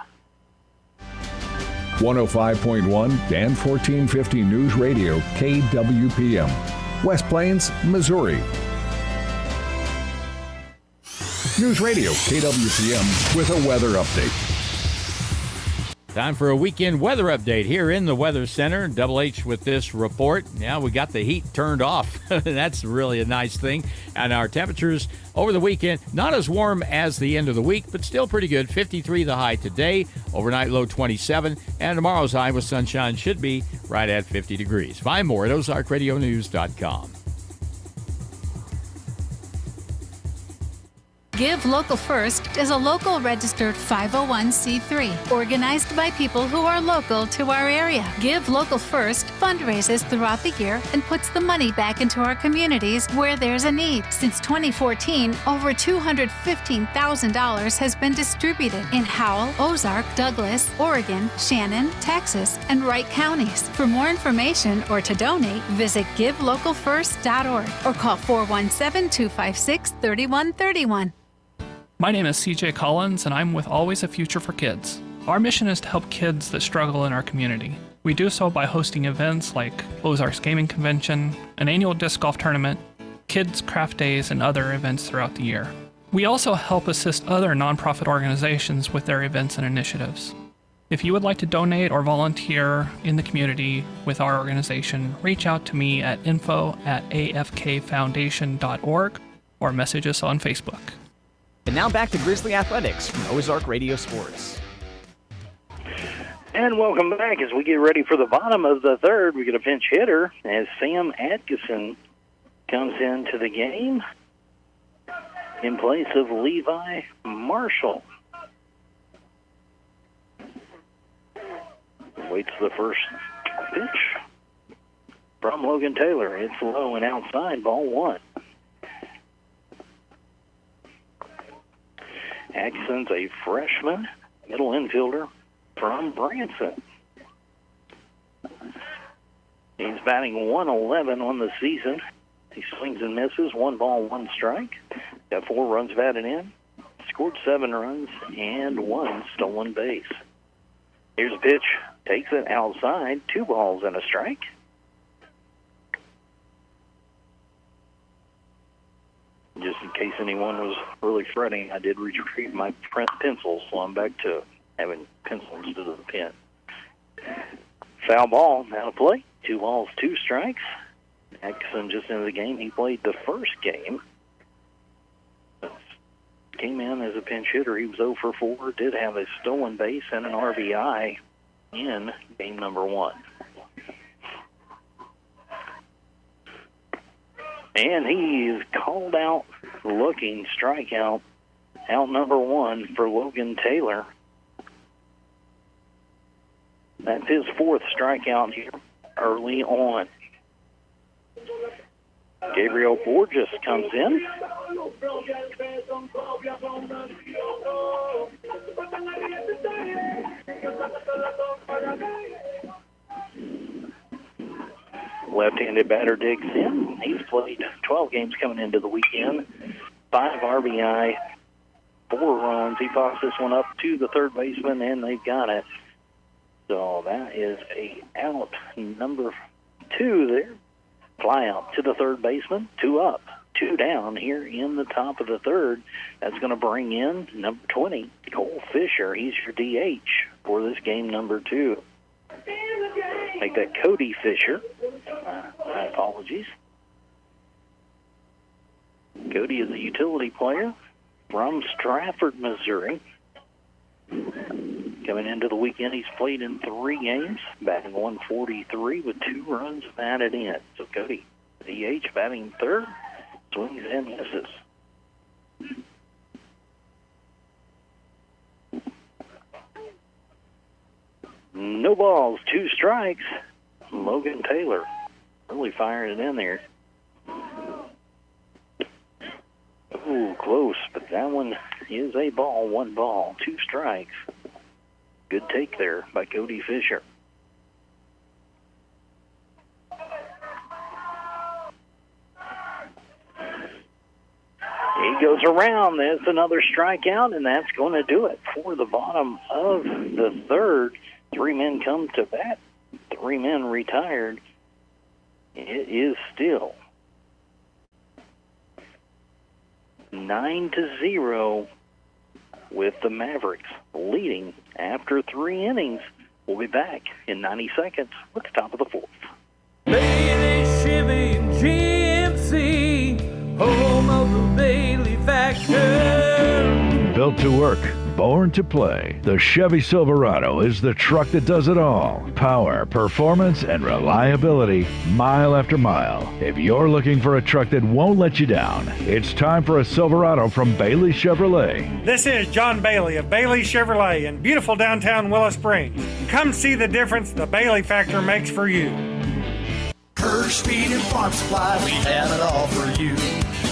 105.1 and 1450 News Radio, KWPM. West Plains, Missouri. News Radio, KWPM, with a weather update. Time for a weekend weather update here in the Weather Center. Double H with this report. Now we got the heat turned off. That's really a nice thing. And our temperatures over the weekend, not as warm as the end of the week, but still pretty good. 53 the high today, overnight low 27, and tomorrow's high with sunshine should be right at 50 degrees. Find more at OzarkRadioNews.com. Give Local First is a local registered 501c3 organized by people who are local to our area. Give Local First fundraises throughout the year and puts the money back into our communities where there's a need. Since 2014, over $215,000 has been distributed in Howell, Ozark, Douglas, Oregon, Shannon, Texas, and Wright counties. For more information or to donate, visit givelocalfirst.org or call 417-256-3131. My name is CJ Collins, and I'm with Always a Future for Kids. Our mission is to help kids that struggle in our community. We do so by hosting events like Ozarks Gaming Convention, an annual disc golf tournament, kids' craft days, and other events throughout the year. We also help assist other nonprofit organizations with their events and initiatives. If you would like to donate or volunteer in the community with our organization, reach out to me at info@afkfoundation.org or message us on Facebook. And now back to Grizzly Athletics from Ozark Radio Sports. And welcome back as we get ready for the bottom of the third. We get a pinch hitter as Sam Atkinson comes into the game in place of Levi Marshall. Waits the first pitch from Logan Taylor. It's low and outside, ball 1. Atkinson's a freshman, middle infielder from Branson. He's batting 111 on the season. He swings and misses, 1 ball, 1 strike. Got 4 runs batted in, scored 7 runs, and 1 stolen base. Here's a pitch, takes it outside, 2 balls and a strike. Just in case anyone was really fretting, I did retrieve my pencils, so I'm back to having pencils instead of the pen. Foul ball, out of play. 2 balls, 2 strikes. Atkinson just into the game. He played the first game. Came in as a pinch hitter. He was 0 for 4. Did have a stolen base and an RBI in game number 1. And he is called out looking, strikeout, out number 1 for Logan Taylor. That's his 4th strikeout here early on. Gabriel Borges comes in. Left-handed batter digs in. He's played 12 games coming into the weekend. 5 RBI, 4 runs. He pops this one up to the third baseman, and they've got it. So that is a out number 2 there. Fly out to the third baseman. 2 up, 2 down here in the top of the third. That's going to bring in number 20, Cole Fisher. He's your DH for this game number 2. Make that Cody Fisher. My apologies. Cody is a utility player from Stratford, Missouri. Coming into the weekend, he's played in 3 games, batting 143 with 2 runs batted in. So Cody, DH, batting third, swings and misses. No balls, 2 strikes. Logan Taylor really firing it in there. That one is a ball, 1 ball, 2 strikes. Good take there by Cody Fisher. He goes around. That's another strikeout, and that's going to do it for the bottom of the third. 3 men come to bat. 3 men retired. It is still 9-0 with the Mavericks leading after 3 innings. We'll be back in 90 seconds with the top of the 4th. Bailey, Chevy, and GMC, home of the Bailey Factor. Built to work, born to play, the Chevy Silverado is the truck that does it all. Power, performance, and reliability, mile after mile. If you're looking for a truck that won't let you down, it's time for a Silverado from Bailey Chevrolet. This is John Bailey of Bailey Chevrolet in beautiful downtown Willow Springs. Come see the difference the Bailey Factor makes for you. Hirsch Feed and Farm Supply, we have it all for you.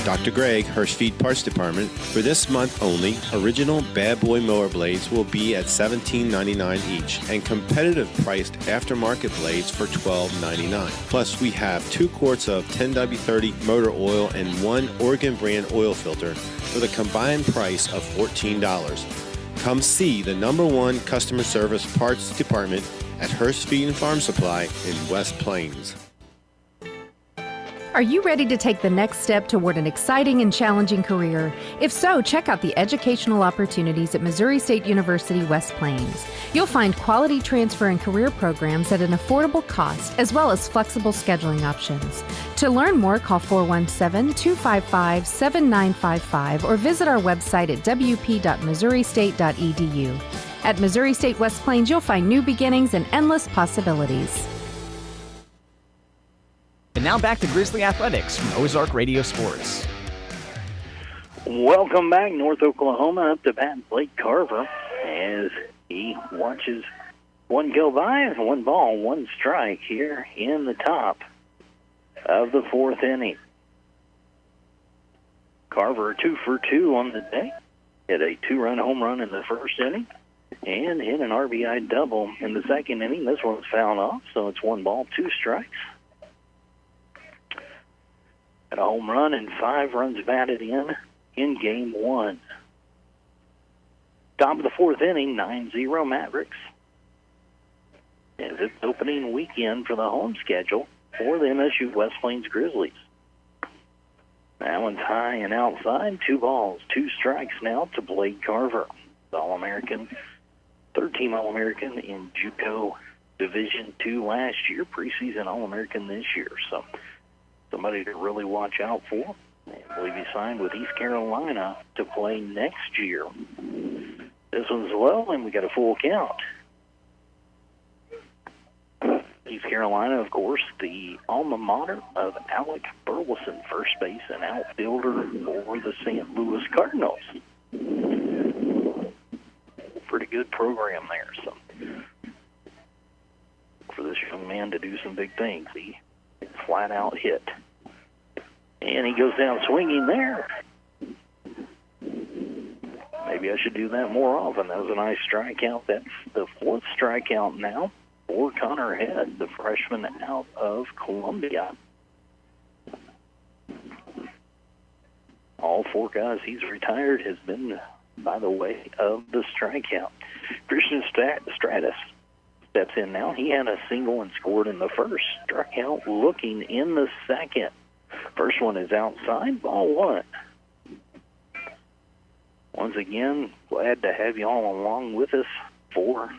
Dr. Greg, Hirsch Feed Parts Department. For this month only, original Bad Boy mower blades will be at $17.99 each, and competitive priced aftermarket blades for $12.99. Plus, we have 2 quarts of 10W30 motor oil and 1 Oregon brand oil filter for the combined price of $14. Come see the #1 customer service parts department at Hirsch Feed and Farm Supply in West Plains. Are you ready to take the next step toward an exciting and challenging career? If so, check out the educational opportunities at Missouri State University West Plains. You'll find quality transfer and career programs at an affordable cost, as well as flexible scheduling options. To learn more, call 417-255-7955 or visit our website at wp.missouristate.edu. At Missouri State West Plains, you'll find new beginnings and endless possibilities. And now back to Grizzly Athletics from Ozark Radio Sports. Welcome back, North Oklahoma. Up to bat, Blake Carver, as he watches one go by. 1 ball, 1 strike here in the top of the 4th inning. Carver 2 for 2 on the day. Hit a 2-run home run in the 1st inning and hit an RBI double in the 2nd inning. This one's fouled off, so it's 1 ball, 2 strikes. At a home run and 5 runs batted in game 1. Top of the 4th inning, 9-0 Mavericks. As it's opening weekend for the home schedule for the MSU West Plains Grizzlies. That one's high and outside. 2 balls, 2 strikes now to Blake Carver, the All-American, 3rd-team All-American in JUCO Division II last year, preseason All-American this year. So somebody to really watch out for. I believe he signed with East Carolina to play next year. This one's low, and we got a full count. East Carolina, of course, the alma mater of Alec Burleson, first base and outfielder for the St. Louis Cardinals. Pretty good program there. So for this young man to do some big things, he flat out hit. And he goes down swinging there. Maybe I should do that more often. That was a nice strikeout. That's the 4th strikeout now for Connor Head, the freshman out of Columbia. All 4 guys he's retired has been by the way of the strikeout. Christian Stratus steps in now. He had a single and scored in the 1st. Struck out looking in the 2nd. First one is outside, ball 1. Once again, glad to have you all along with us for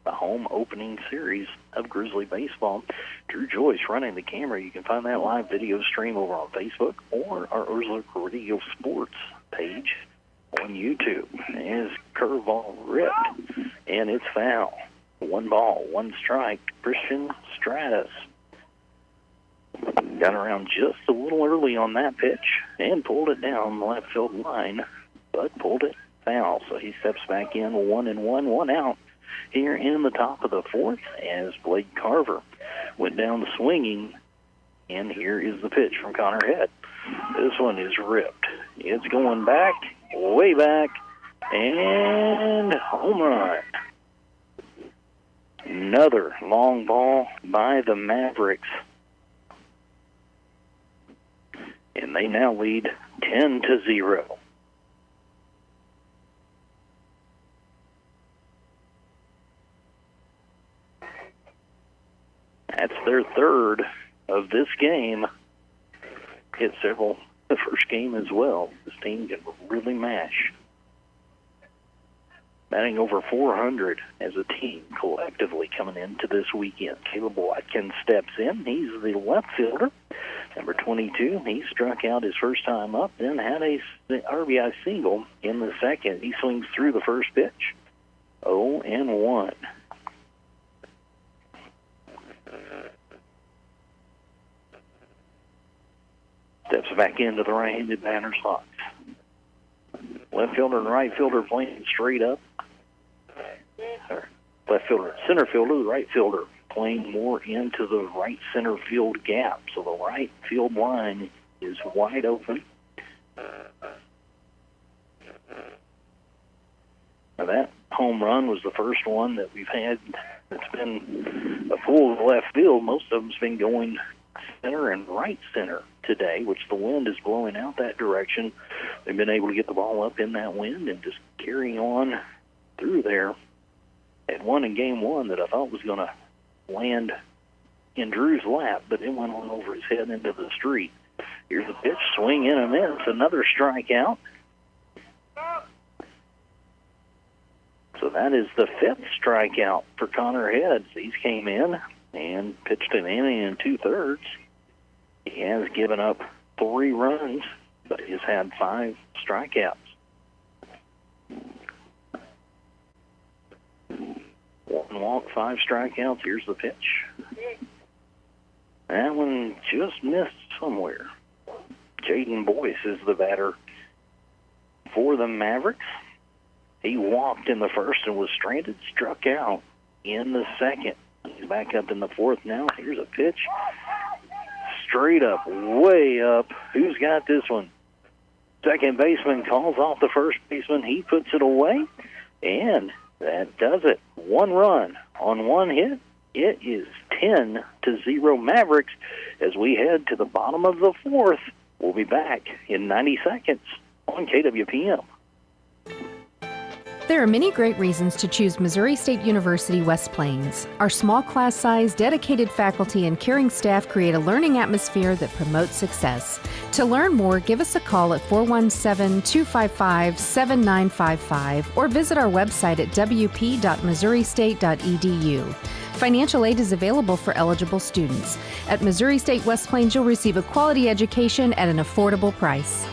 the home opening series of Grizzly Baseball. Drew Joyce running the camera. You can find that live video stream over on Facebook or our Ozark Radio Sports page on YouTube. As curveball ripped, and it's foul. 1 ball, 1 strike. Christian Stratus got around just a little early on that pitch and pulled it down the left field line, but pulled it foul. So he steps back in 1-1, 1 out here in the top of the 4th as Blake Carver went down swinging. And here is the pitch from Connor Head. This one is ripped. It's going back, way back, and home run. Another long ball by the Mavericks. And they now lead 10-0. That's their third of this game. Hit several the first game as well. This team can really mash. Batting over 400 as a team collectively coming into this weekend. Caleb Watkins steps in. He's the left fielder. Number 22, he struck out his first time up, then had a RBI single in the second. He swings through the first pitch. 0-1. Steps back into the right-handed batter's box. Left fielder and right fielder playing straight up. Left fielder, center fielder, the right fielder playing more into the right center field gap. So the right field line is wide open. Now that home run was the first one that we've had that's been a full left field. Most of them's been going center and right center today, which the wind is blowing out that direction. They've been able to get the ball up in that wind and just carry on through there. Had one in game one that I thought was going to land in Drew's lap, but it went on over his head into the street. Here's the pitch, swing in a miss, another strikeout. So that is the fifth strikeout for Connor Heads. He's came in and pitched an inning and 2/3. He has given up 3 runs, but he's had 5 strikeouts. 1 walk, 5 strikeouts. Here's the pitch. That one just missed somewhere. Jaden Boyce is the batter for the Mavericks. He walked in the first and was stranded, struck out in the second. He's back up in the fourth now. Here's a pitch. Straight up, way up. Who's got this one? Second baseman calls off the first baseman. He puts it away, and that does it. 1 run on 1 hit. It is 10-0 Mavericks as we head to the bottom of the fourth. We'll be back in 90 seconds on KWPM. There are many great reasons to choose Missouri State University West Plains. Our small class size, dedicated faculty, and caring staff create a learning atmosphere that promotes success. To learn more, give us a call at 417-255-7955 or visit our website at wp.missouristate.edu. Financial aid is available for eligible students. At Missouri State West Plains, you'll receive a quality education at an affordable price.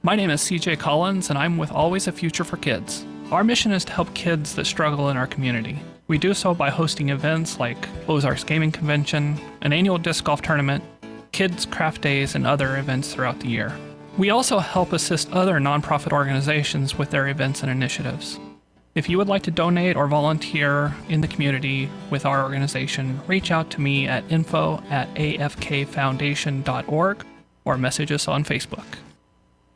My name is CJ Collins, and I'm with Always a Future for Kids. Our mission is to help kids that struggle in our community. We do so by hosting events like Ozarks Gaming Convention, an annual disc golf tournament, kids' craft days, and other events throughout the year. We also help assist other nonprofit organizations with their events and initiatives. If you would like to donate or volunteer in the community with our organization, reach out to me at info@afkfoundation.org or message us on Facebook.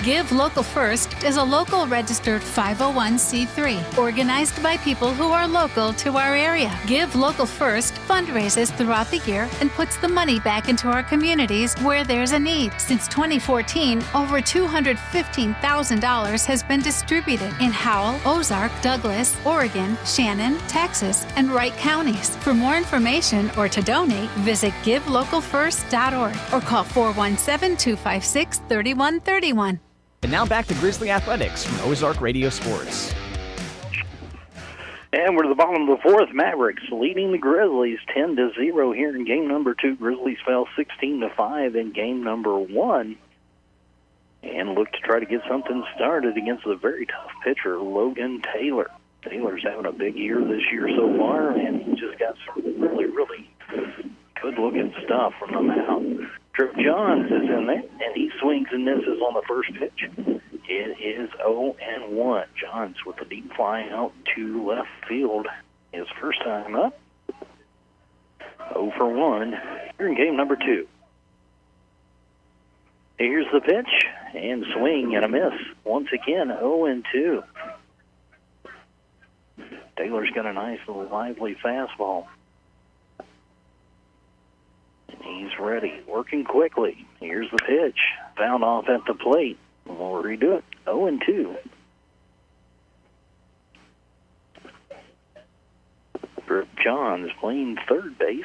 Give Local First is a local registered 501c3 organized by people who are local to our area. Give Local First fundraises throughout the year and puts the money back into our communities where there's a need. Since 2014, over $215,000 has been distributed in Howell, Ozark, Douglas, Oregon, Shannon, Texas, and Wright counties. For more information or to donate, visit givelocalfirst.org or call 417-256-3131. And now back to Grizzly Athletics from Ozark Radio Sports. And we're to the bottom of the fourth. Mavericks leading the Grizzlies 10-0 here in game number 2. Grizzlies fell 16-5 in game number 1 and look to try to get something started against a very tough pitcher, Logan Taylor. Taylor's having a big year this year so far, and he just got some really, really good-looking stuff from the mound. Trip Johns is in there, and he swings and misses on the first pitch. It is 0-1. Johns with a deep fly out to left field. His first time up. 0-1. Here in game number 2. Here's the pitch, and swing and a miss. Once again, 0-2. Taylor's got a nice little lively fastball. And he's ready, working quickly. Here's the pitch, found off at the plate. We'll redo it, 0-2. Griff Johns playing third base.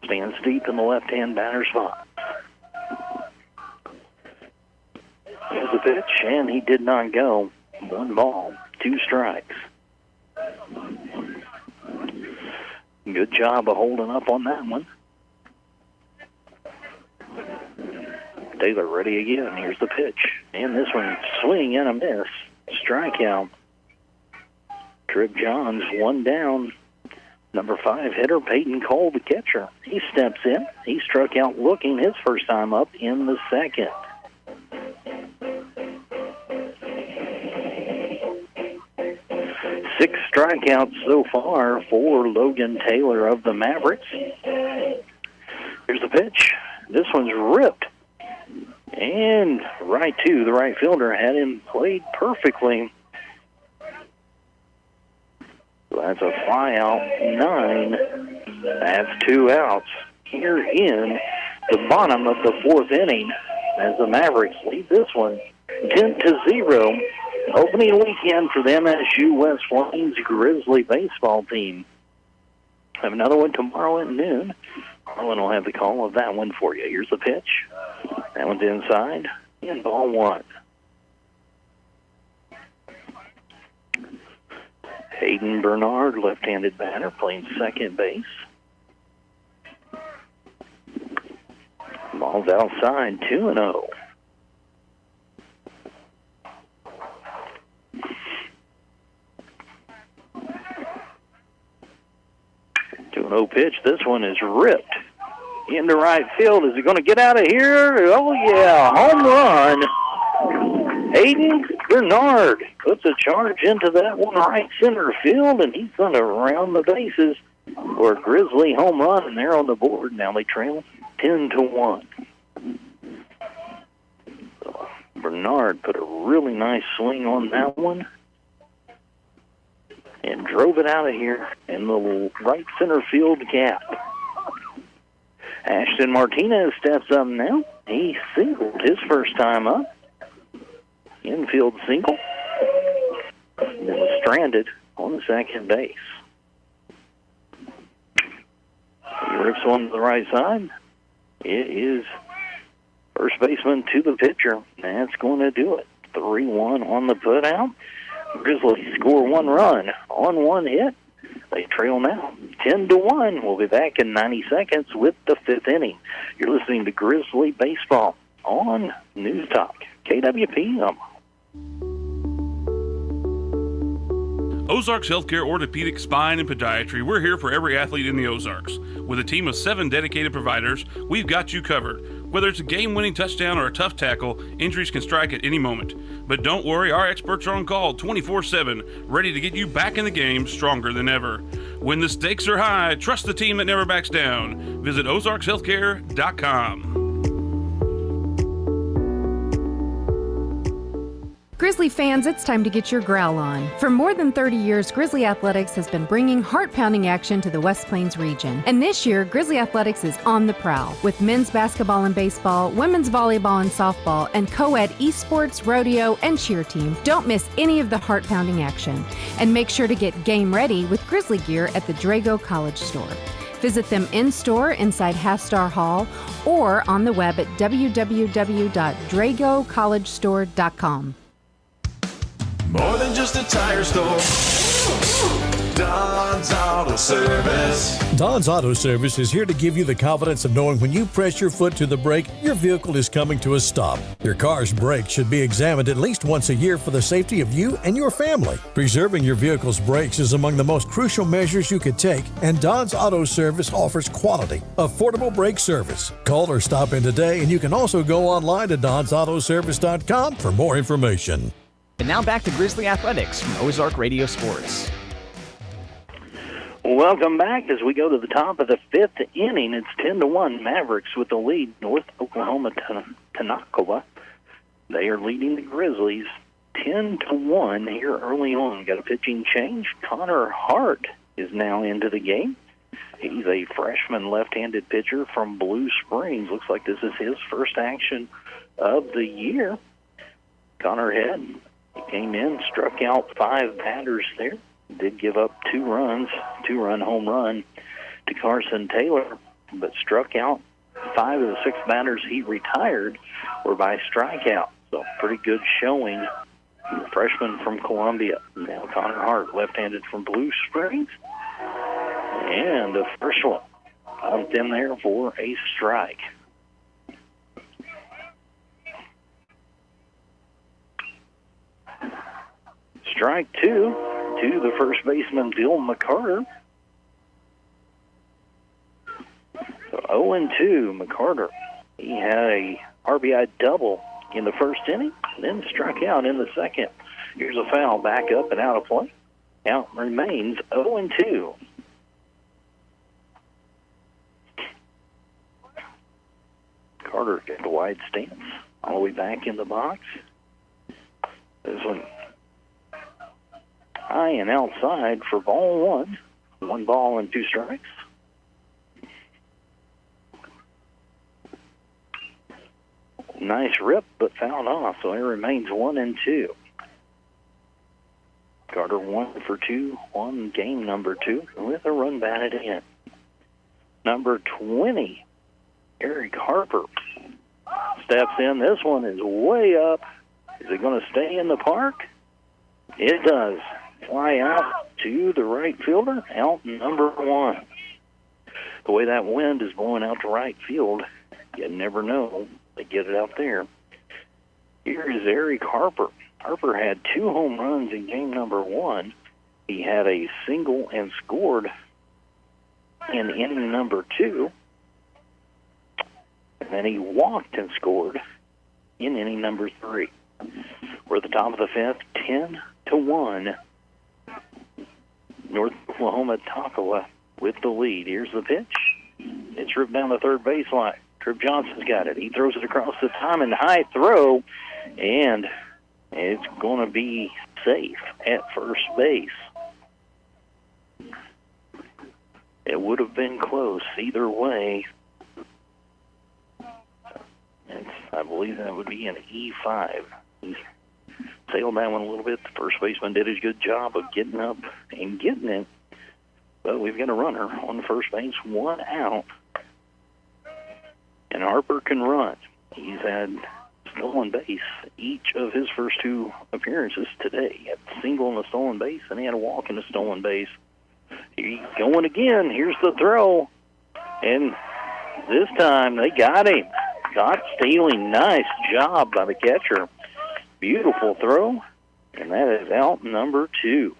Stands deep in the left-hand batter's spot. Here's the pitch, and he did not go. 1 ball, 2 strikes. Good job of holding up on that one. Taylor ready again. Here's the pitch. And this one, swing and a miss. Strikeout. Trip Johns, 1 down. Number 5 hitter, Peyton Cole, the catcher. He steps in. He struck out looking his first time up in the second. Six strikeouts so far for Logan Taylor of the Mavericks. Here's the pitch. This one's ripped. And right to the right fielder, had him played perfectly. So that's a fly out, 9. That's 2 outs here in the bottom of the 4th inning as the Mavericks lead this one 10-0. Opening weekend for the MSU West Plains Grizzly baseball team. Have another one tomorrow at noon. Harlan will have the call of that one for you. Here's the pitch. That one's inside. And ball 1. Hayden Bernard, left-handed batter, playing second base. Ball's outside, 2-0. 2-0 pitch. This one is ripped into right field. Is he going to get out of here? Oh, yeah. Home run. Hayden Bernard puts a charge into that one right center field, and he's going to round the bases for a Grizzly home run, and they're on the board. Now they trail 10-1. So Bernard put a really nice swing on that one and drove it out of here in the right center field gap. Ashton Martinez steps up now. He singled his first time up. Infield single. And then was stranded on the second base. He rips one to the right side. It is first baseman to the pitcher. That's going to do it. 3-1 on the putout. Grizzlies score 1 run on 1 hit. They trail now 10-1. We'll be back in 90 seconds with the 5th inning. You're listening to Grizzly Baseball on News Talk, KWPM. Ozarks Healthcare Orthopedic, Spine, and Podiatry. We're here for every athlete in the Ozarks. With a team of 7 dedicated providers, we've got you covered. Whether it's a game-winning touchdown or a tough tackle, injuries can strike at any moment. But don't worry, our experts are on call 24/7, ready to get you back in the game stronger than ever. When the stakes are high, trust the team that never backs down. Visit ozarkshealthcare.com. Grizzly fans, it's time to get your growl on. For more than 30 years, Grizzly Athletics has been bringing heart-pounding action to the West Plains region. And this year, Grizzly Athletics is on the prowl with men's basketball and baseball, women's volleyball and softball, and co-ed esports, rodeo, and cheer team. Don't miss any of the heart-pounding action. And make sure to get game ready with Grizzly gear at the Drago College store. Visit them in-store inside Half-Star Hall or on the web at www.dragocollegestore.com. More than just a tire store. Don's Auto Service. Don's Auto Service is here to give you the confidence of knowing when you press your foot to the brake, your vehicle is coming to a stop. Your car's brakes should be examined at least once a year for the safety of you and your family. Preserving your vehicle's brakes is among the most crucial measures you could take, and Don's Auto Service offers quality, affordable brake service. Call or stop in today, and you can also go online to donsautoservice.com for more information. And now back to Grizzly Athletics from Ozark Radio Sports. Welcome back as we go to the top of the fifth inning. It's 10-1 Mavericks with the lead. North Oklahoma Tanakawa. They are leading the Grizzlies 10-1 here early on. Got a pitching change. Connor Hart is now into the game. He's a freshman left-handed pitcher from Blue Springs. Looks like this is his first action of the year. Connor he came in, struck out 5 batters there. Did give up 2 runs, 2-run home run to Carson Taylor, but struck out 5 of the 6 batters he retired were by strikeout. So pretty good showing. Freshman from Columbia. Now Connor Hart, left-handed from Blue Springs. And the first one bumped in there for a strike. Strike 2 to the first baseman, Bill McCarter. So 0-2, McCarter. He had a RBI double in the first inning, then struck out in the second. Here's a foul, back up and out of play. Count remains 0-2. Carter got a wide stance all the way back in the box. This one high and outside for ball 1. 1 ball and 2 strikes. Nice rip, but fouled off, so it remains 1-2. Carter 1 for 2 on game number 2 with a run batted in. Number 20, Eric Harper steps in. This one is way up. Is it going to stay in the park? It does. Fly out to the right fielder, out number 1. The way that wind is blowing out to right field, you never know. They get it out there. Here is Eric Harper. Harper had 2 home runs in game number 1. He had a single and scored in inning number 2. And then he walked and scored in inning number 3. We're at the top of the 5th, 10-1. North Oklahoma Takawa with the lead. Here's the pitch. It's ripped down the third baseline. Trip Johnson's got it. He throws it across the diamond, high throw, and it's going to be safe at first base. It would have been close either way. I believe that would be an E5. He sailed that one a little bit. The first baseman did a good job of getting up and getting it. But we've got a runner on first base, 1 out. And Harper can run. He's had stolen base each of his first 2 appearances today. He had a single and a stolen base, and he had a walk and a stolen base. He's going again. Here's the throw. And this time they got him. Caught stealing. Nice job by the catcher. Beautiful throw. And that is out number 2.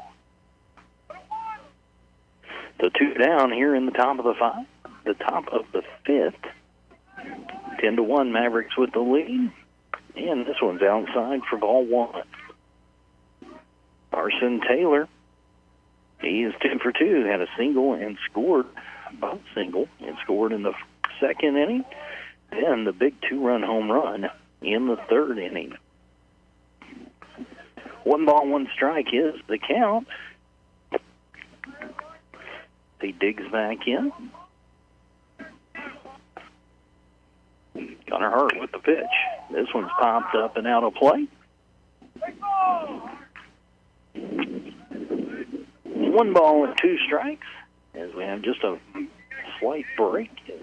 So 2 down here in the top of the 5. The top of the 5th. 10-1 Mavericks with the lead. And this one's outside for ball 1. Carson Taylor. He is 2 for 2. Had a single and scored, both single, and scored in the second inning. Then the big 2-run home run in the third inning. 1 ball, 1 strike is the count. He digs back in. Connor Hart with the pitch. This one's popped up and out of play. 1 ball and 2 strikes as we have just a slight break as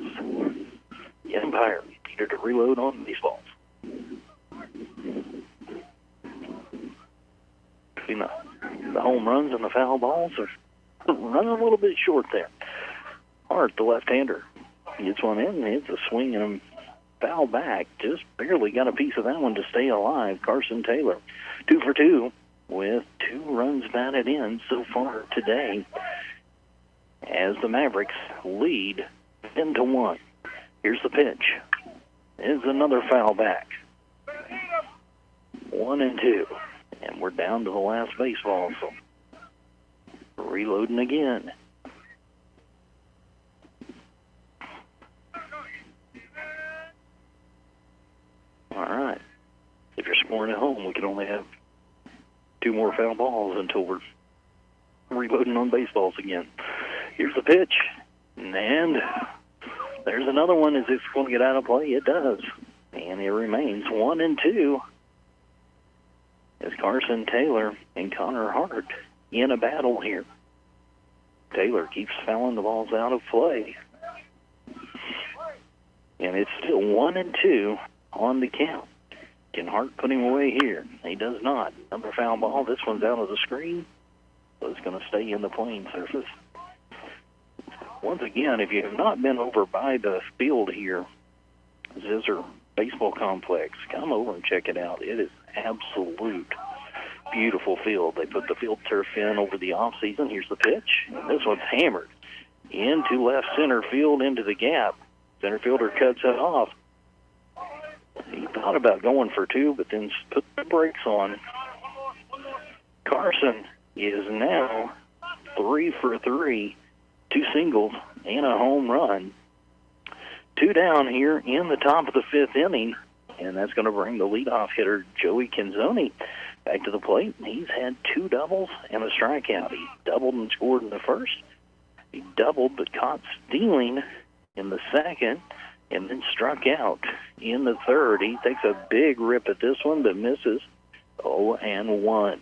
the umpire needed to reload on these balls. The home runs and the foul balls are running a little bit short there. Hart, the left-hander, gets one in, hits a swing and a foul back. Just barely got a piece of that one to stay alive. Carson Taylor, 2 for 2 with 2 runs batted in so far today as the Mavericks lead 10-1. Here's the pitch. Is another foul back. 1-2. And we're down to the last baseball, so reloading again. All right. If you're scoring at home, we can only have 2 more foul balls until we're reloading on baseballs again. Here's the pitch. And there's another one. Is this going to get out of play? It does. And it remains 1-2 as Carson Taylor and Connor Hart in a battle here. Taylor keeps fouling the balls out of play. And it's still 1-2 on the count. Can Hart put him away here? He does not. Another foul ball. This one's out of the screen, so it's going to stay in the playing surface. Once again, if you have not been over by the field here, Zizzer Baseball Complex, come over and check it out. It is absolute beautiful field. They put the field turf in over the off season. Here's the pitch. And this one's hammered into left center field into the gap. Center fielder cuts it off. He thought about going for 2, but then put the brakes on. Carson is now 3 for 3, 2 singles and a home run. 2 down here in the top of the 5th inning, and that's going to bring the leadoff hitter Joey Canzoni back to the plate. He's had 2 doubles and a strikeout. He doubled and scored in the first. He doubled but caught stealing in the second, and then struck out in the third. He takes a big rip at this one, but misses 0-1.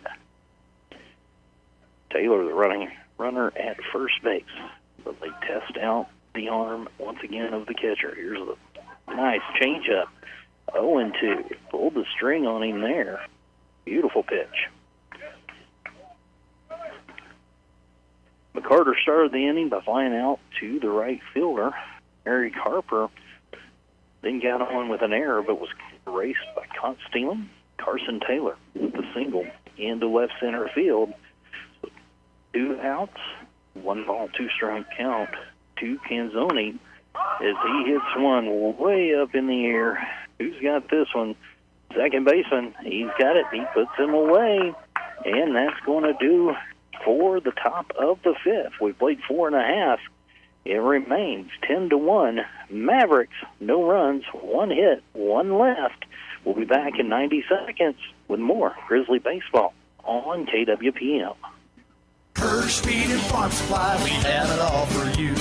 Taylor, the runner at first base. But they test out the arm once again of the catcher. Here's the nice changeup. 0-2. Pulled the string on him there. Beautiful pitch. McCarter started the inning by flying out to the right fielder. Eric Harper then got on with an error, but was erased by caught stealing. Carson Taylor with the single into left center field. So 2 outs, 1 ball, 2 strike count to Canzoni as he hits one way up in the air. Who's got this one? Second baseman. He's got it. He puts him away, and that's going to do for the top of the 5th. We played 4.5. It remains 10-1. Mavericks, no runs, 1 hit, 1 left. We'll be back in 90 seconds with more Grizzly baseball on KWPM. Hirsch Feed and Farm Supply, we have it all for you.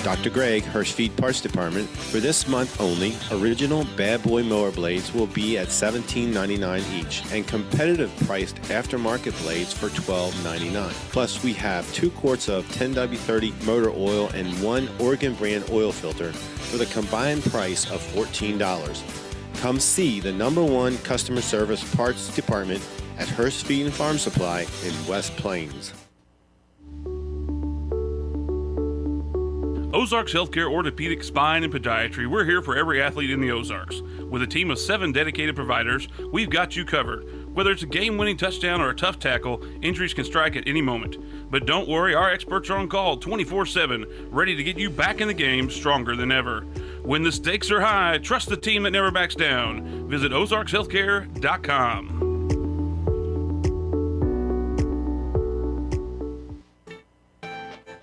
Dr. Greg, Hirsch Feed Parts Department. For this month only, original Bad Boy mower blades will be at $17.99 each, and competitive priced aftermarket blades for $12.99. Plus, we have 2 quarts of 10W30 motor oil and 1 Oregon brand oil filter for the combined price of $14. Come see the #1 customer service parts department at Hirsch Feed and Farm Supply in West Plains. Ozarks Healthcare Orthopedic, Spine, and Podiatry. We're here for every athlete in the Ozarks. With a team of 7 dedicated providers, we've got you covered. Whether it's a game-winning touchdown or a tough tackle, injuries can strike at any moment. But don't worry, our experts are on call 24/7, ready to get you back in the game stronger than ever. When the stakes are high, trust the team that never backs down. Visit ozarkshealthcare.com.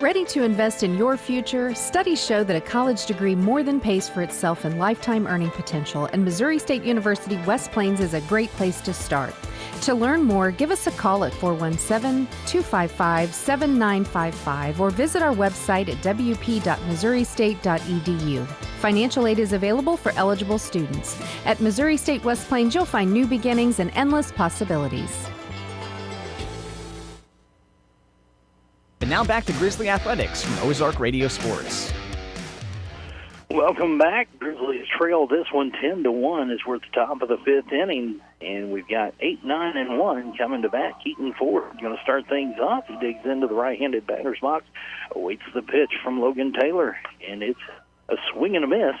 Ready to invest in your future? Studies show that a college degree more than pays for itself in lifetime earning potential, and Missouri State University West Plains is a great place to start. To learn more, give us a call at 417-255-7955 or visit our website at wp.missouristate.edu. Financial aid is available for eligible students. At Missouri State West Plains, you'll find new beginnings and endless possibilities. And now back to Grizzly Athletics from Ozark Radio Sports. Welcome back. Grizzlies trail this one 10-1 as we're at the top of the 5th inning, and we've got 8, 9, and 1 coming to bat. Keaton Ford going to start things off. He digs into the right-handed batter's box, awaits the pitch from Logan Taylor, and it's a swing and a miss.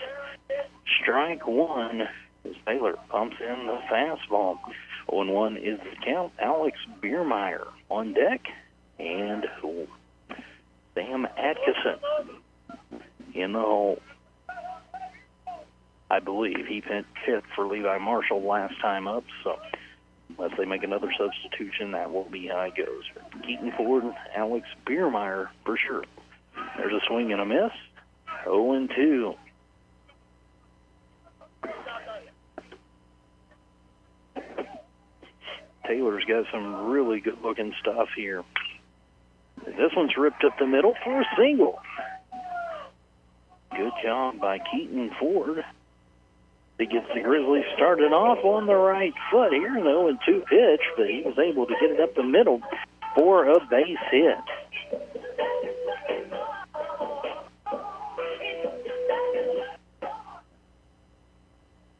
Strike 1 as Taylor pumps in the fastball. 0-1 is the count. Alex Biermeyer on deck, and Sam Atkinson in the hole. I believe he hit for Levi Marshall last time up, so Unless they make another substitution, that will be how it goes. Keaton Ford, Alex Biermeyer for sure. There's a swing and a miss. 0-2. Taylor's got some really good-looking stuff here. This one's ripped up the middle for a single. Good job by Keaton Ford. He gets the Grizzlies started off on the right foot here, though, in 2 pitch, but he was able to get it up the middle for a base hit.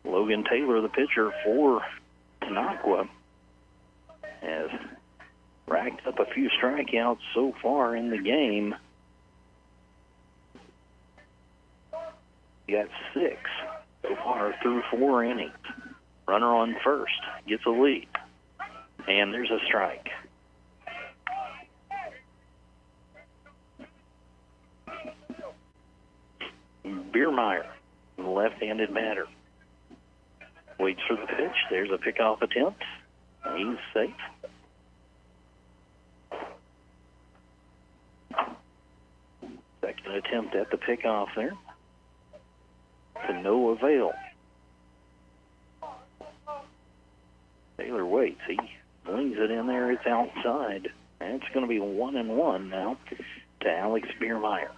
Logan Taylor, the pitcher for Tanaqua, has racked up a few strikeouts so far in the game. He got 6 so far through 4 innings. Runner on first gets a lead. And there's a strike. Biermeyer, the left-handed batter, waits for the pitch. There's a pickoff attempt. He's safe. Second attempt at the pickoff there. To no avail. Taylor waits. He flings it in there. It's outside. And it's going to be 1-1 now to Alex Biermeyer.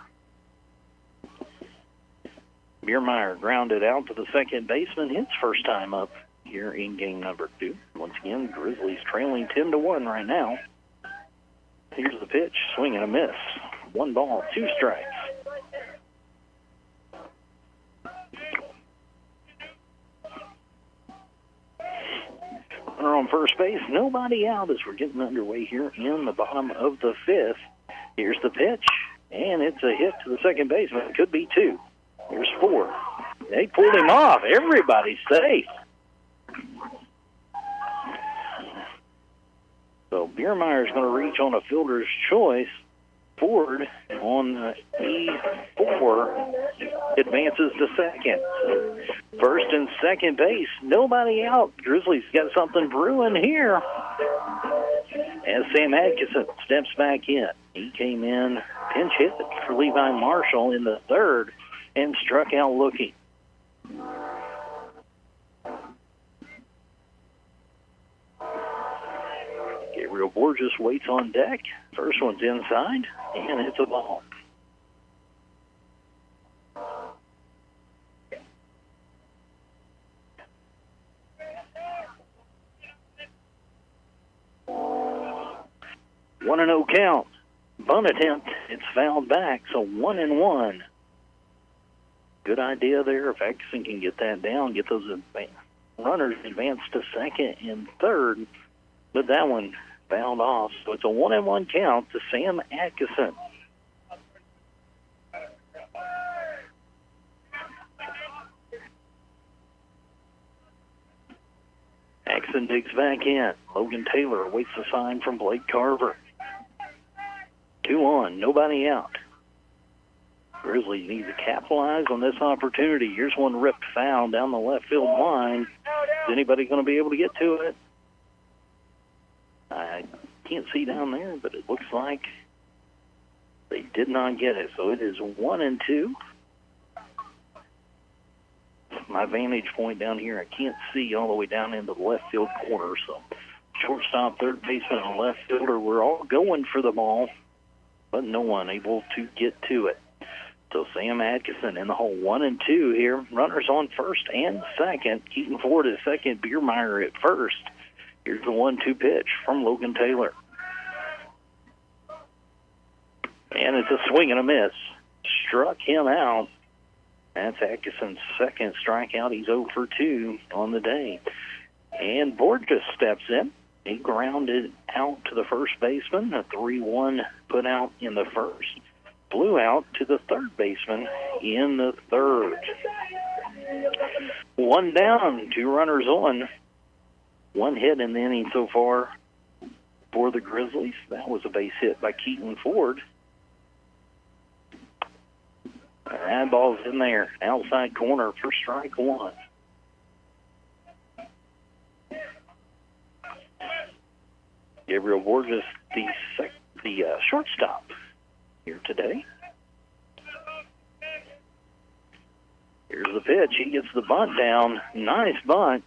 Biermeyer grounded out to the second baseman. His first time up here in game number 2. Once again, Grizzlies trailing 10-1 right now. Here's the pitch. Swing and a miss. 1 ball, 2 strikes. Runner on first base, nobody out as we're getting underway here in the bottom of the 5th. Here's the pitch, and it's a hit to the second baseman. It could be 2. Here's 4. They pulled him off. Everybody's safe. So Biermeyer's going to reach on a fielder's choice. Ford on the E4 advances to second. First and second base, nobody out. Grizzlies got something brewing here. As Sam Atkinson steps back in. He came in pinch hit for Levi Marshall in the 3rd and struck out looking. Gabriel Borges waits on deck. First one's inside, and it's a ball. One and 0 count. Bunt attempt. It's fouled back, so 1-1. Good idea there. If Atkinson can get that down, get those runners advanced to second and third. But that one fouled off, so it's a 1-1 count to Sam Atkinson. Atkinson digs back in. Logan Taylor waits the sign from Blake Carver. 2 on, nobody out. Grizzlies need to capitalize on this opportunity. Here's one ripped foul down the left field line. Is anybody going to be able to get to it? I can't see down there, but it looks like they did not get it. So it is 1-2. My vantage point down here, I can't see all the way down into the left field corner. So shortstop, third baseman, and left fielder, we're all going for the ball, but no one able to get to it. So Sam Atkinson in the hole, 1-2 here. Runners on first and second. Keaton Ford at second, Biermeyer at first. Here's the 1-2 pitch from Logan Taylor. And it's a swing and a miss. Struck him out. That's Atkinson's second strikeout. He's 0 for 2 on the day. And Borges steps in. He grounded out to the first baseman. A 3-1 put out in the first. Blew out to the third baseman in the third. 1 down, 2 runners on. 1 hit in the inning so far for the Grizzlies. That was a base hit by Keaton Ford. That ball's in there. Outside corner for strike 1. Gabriel Borges, the shortstop here today. Here's the pitch. He gets the bunt down. Nice bunt.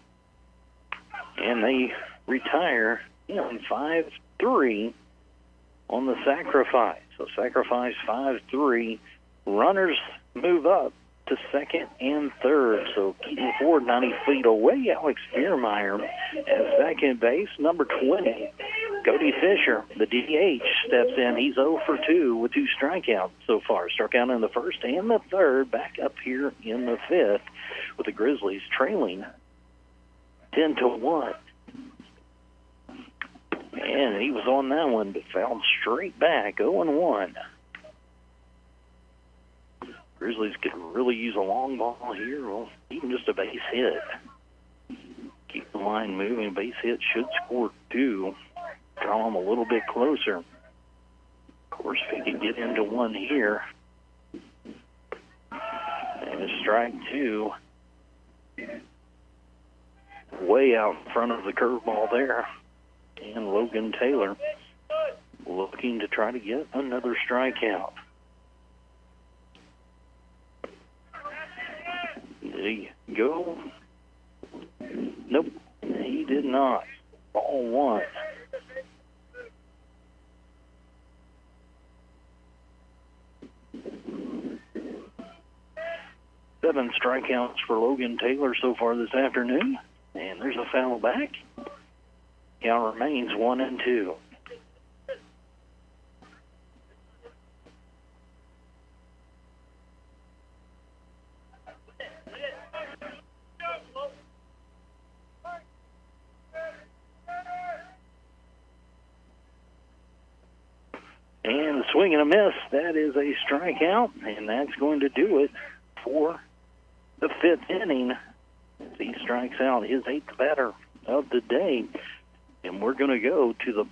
And they retire in 5-3 on the sacrifice. So sacrifice 5-3. Runners move up to second and third. So Keaton Ford 90 feet away. Alex Biermeyer at second base. Number 20, Cody Fisher, the DH, steps in. He's 0 for 2 with 2 strikeouts so far. Struck out in the first and the third. Back up here in the fifth with the Grizzlies trailing 10-1. And he was on that one, but fouled straight back, 0-1. Grizzlies could really use a long ball here, well, even just a base hit. Keep the line moving. Base hit should score 2. Draw them a little bit closer. Of course, if he can get into one here. And a strike 2. Way out in front of the curveball there. And Logan Taylor looking to try to get another strikeout. Did he go? Nope, he did not. Ball 1. Seven strikeouts for Logan Taylor so far this afternoon. And there's a foul back. Count remains 1-2. And a swing and a miss. That is a strikeout, and that's going to do it for the fifth inning. He strikes out his 8th batter of the day. And we're going to go to the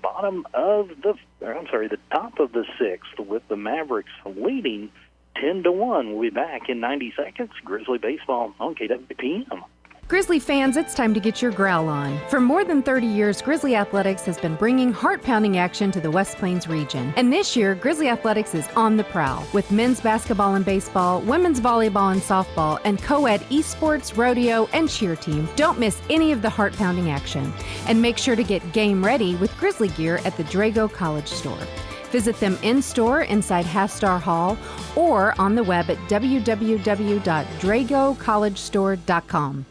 the top of the 6th with the Mavericks leading 10-1. We'll be back in 90 seconds. Grizzly baseball on KWPM. Grizzly fans, it's time to get your growl on. For more than 30 years, Grizzly Athletics has been bringing heart-pounding action to the West Plains region. And this year, Grizzly Athletics is on the prowl with men's basketball and baseball, women's volleyball and softball, and co-ed esports, rodeo, and cheer team. Don't miss any of the heart-pounding action. And make sure to get game ready with Grizzly gear at the Drago College Store. Visit them in-store inside Half-Star Hall or on the web at www.dragocollegestore.com.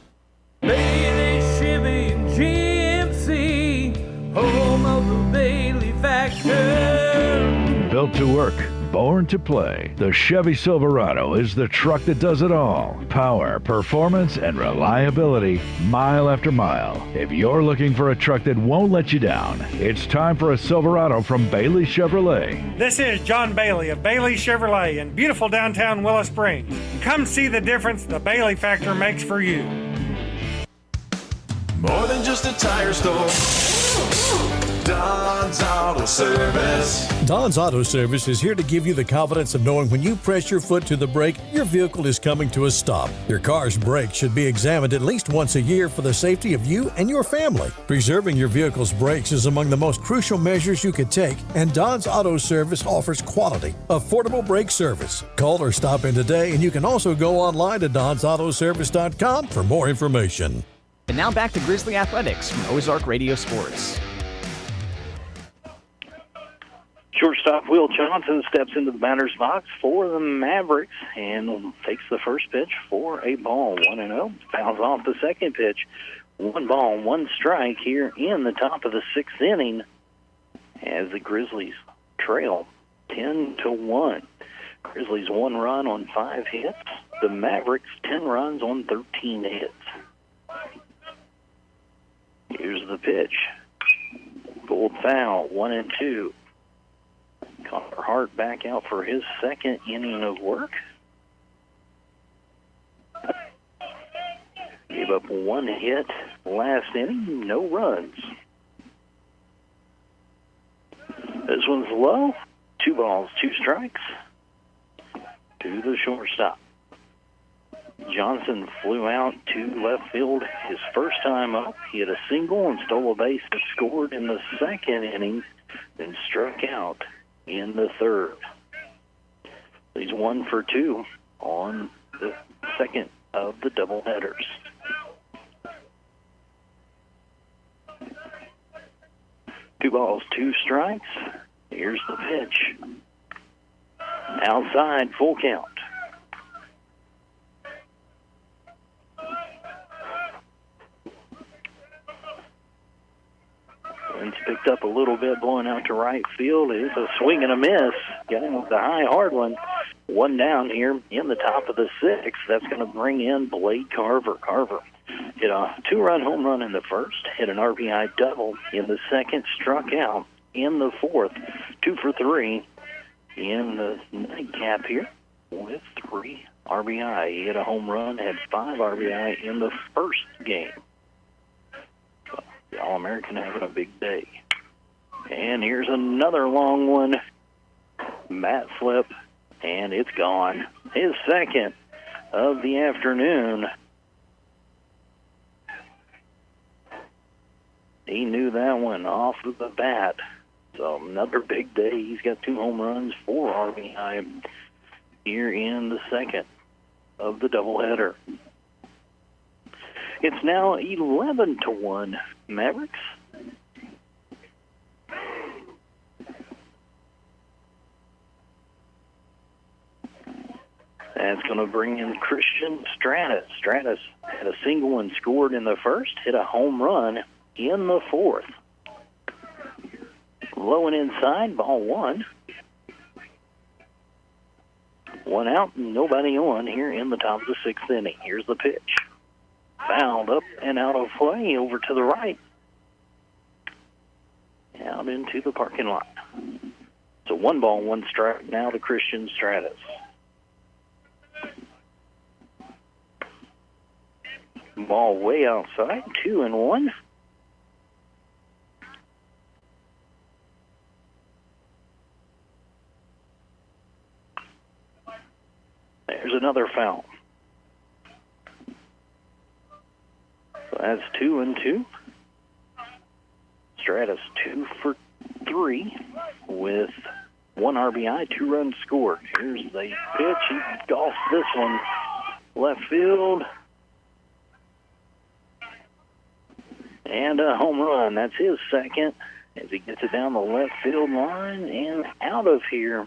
Bailey Chevy and GMC, home of the Bailey Factor. Built to work, born to play, the Chevy Silverado is the truck that does it all. Power, performance, and reliability, mile after mile. If you're looking for a truck that won't let you down, it's time for a Silverado from Bailey Chevrolet. This is John Bailey of Bailey Chevrolet in beautiful downtown Willow Springs. Come see the difference the Bailey Factor makes for you. More than just a tire store. Don's Auto Service. Don's Auto Service is here to give you the confidence of knowing when you press your foot to the brake, your vehicle is coming to a stop. Your car's brakes should be examined at least once a year for the safety of you and your family. Preserving your vehicle's brakes is among the most crucial measures you could take, and Don's Auto Service offers quality, affordable brake service. Call or stop in today, and you can also go online to donsautoservice.com for more information. And now back to Grizzly Athletics from Ozark Radio Sports. Shortstop Will Johnson steps into the batter's box for the Mavericks and takes the first pitch for a ball, 1-0. Fouls off the second pitch. 1 ball, 1 strike here in the top of the 6th inning as the Grizzlies trail 10-1. Grizzlies 1 run on 5 hits. The Mavericks 10 runs on 13 hits. Here's the pitch. Gold foul, 1-2. Connor Hart back out for his 2nd inning of work. Gave up 1 hit last inning, no runs. This one's low. 2 balls, 2 strikes to the shortstop. Johnson flew out to left field his first time up. He hit a single and stole a base that scored in the second inning, then struck out in the third. He's 1 for 2 on the second of the doubleheaders. Two balls, two strikes. Here's the pitch. Outside, full count. Wind's picked up a little bit, blowing out to right field. It's a swing and a miss. Got him with the high, hard one. One down here in the top of the sixth. That's going to bring in Blake Carver. Carver hit a two-run home run in the first, hit an RBI double in the second, struck out in the fourth. 2 for 3 in the nightcap here with 3 RBI. He hit a home run, had 5 RBI in the first game. So the All-American having a big day. And here's another long one. Matt Flip, and it's gone. His second of the afternoon. He knew that one off of the bat. So another big day. He's got 2 home runs, 4 RBI here in the second of the doubleheader. It's now 11-1 Mavericks. That's going to bring in Christian Stratus. Stratus had a single and scored in the first, hit a home run in the fourth. Low and inside, ball 1. 1 out, nobody on here in the top of the 6th inning. Here's the pitch. Fouled up and out of play over to the right. Out into the parking lot. So 1 ball, 1 strike now to Christian Stratus. Ball way outside, 2-1. There's another foul. So that's 2-2. Stratus 2 for 3 with 1 RBI, 2 runs scored. Here's the pitch. He golfs this one left field. And a home run. That's his second as he gets it down the left field line and out of here.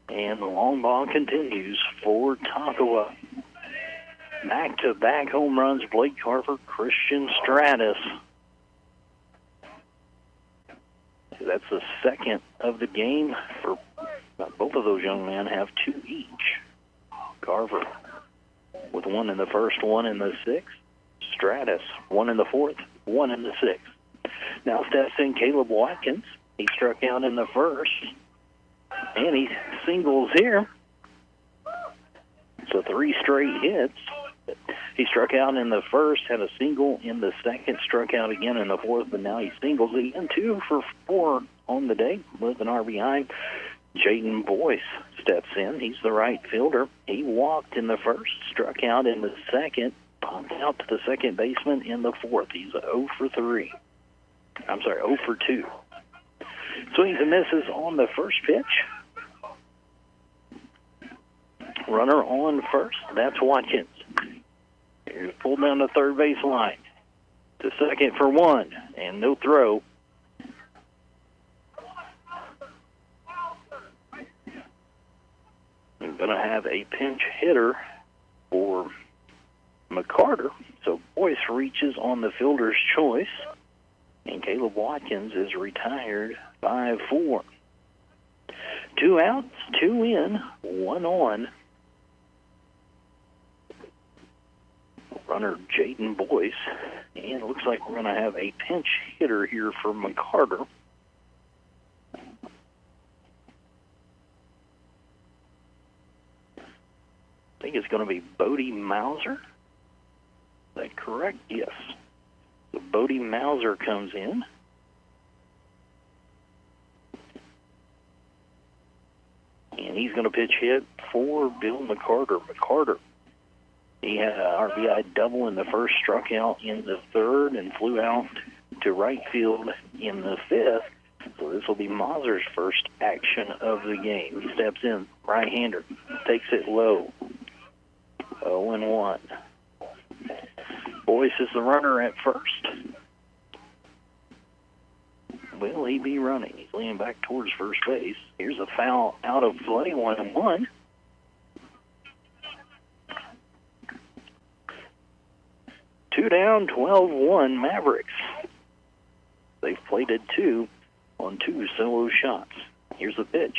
And the long ball continues for Tonkawa. Back-to-back home runs, Blake Carver, Christian Stratus. That's the second of the game for both of those young men. Have 2 each. Carver with 1 in the first, 1 in the 6th. Stratus, 1 in the 4th, 1 in the 6th. Now steps in Caleb Watkins. He struck out in the first. And he singles here. So 3 straight hits. He struck out in the first, had a single in the second, struck out again in the fourth, but now he singles again. 2 for 4 on the day with an RBI. Jaden Boyce steps in. He's the right fielder. He walked in the first, struck out in the second, popped out to the second baseman in the fourth. He's 0 for 3. I'm sorry, 0 for 2. Swings and misses on the first pitch. Runner on first. That's Watkins. Here's pulled down the third base line. To second for 1, and no throw. We're going to have a pinch hitter for McCarter. So Boyce reaches on the fielder's choice. And Caleb Watkins is retired 5-4. 2 outs, 2 in, 1 on. Runner Jaden Boyce. And it looks like we're going to have a pinch hitter here for McCarter. I think it's going to be Bodie Mauser. Is that correct? Yes. So Bodie Mauser comes in. going to pitch hit for Bill McCarter. McCarter, he had an RBI double in the first, struck out in the third, and flew out to right field in the fifth. So this will be Mazur's first action of the game. He steps in, right-hander, takes it low. 0-1. Boyce is the runner at first. Will he be running? He's leaning back towards first base. Here's a foul out of play, 1-1. Two down, 12-1 Mavericks. They've plated two on two solo shots. Here's the pitch.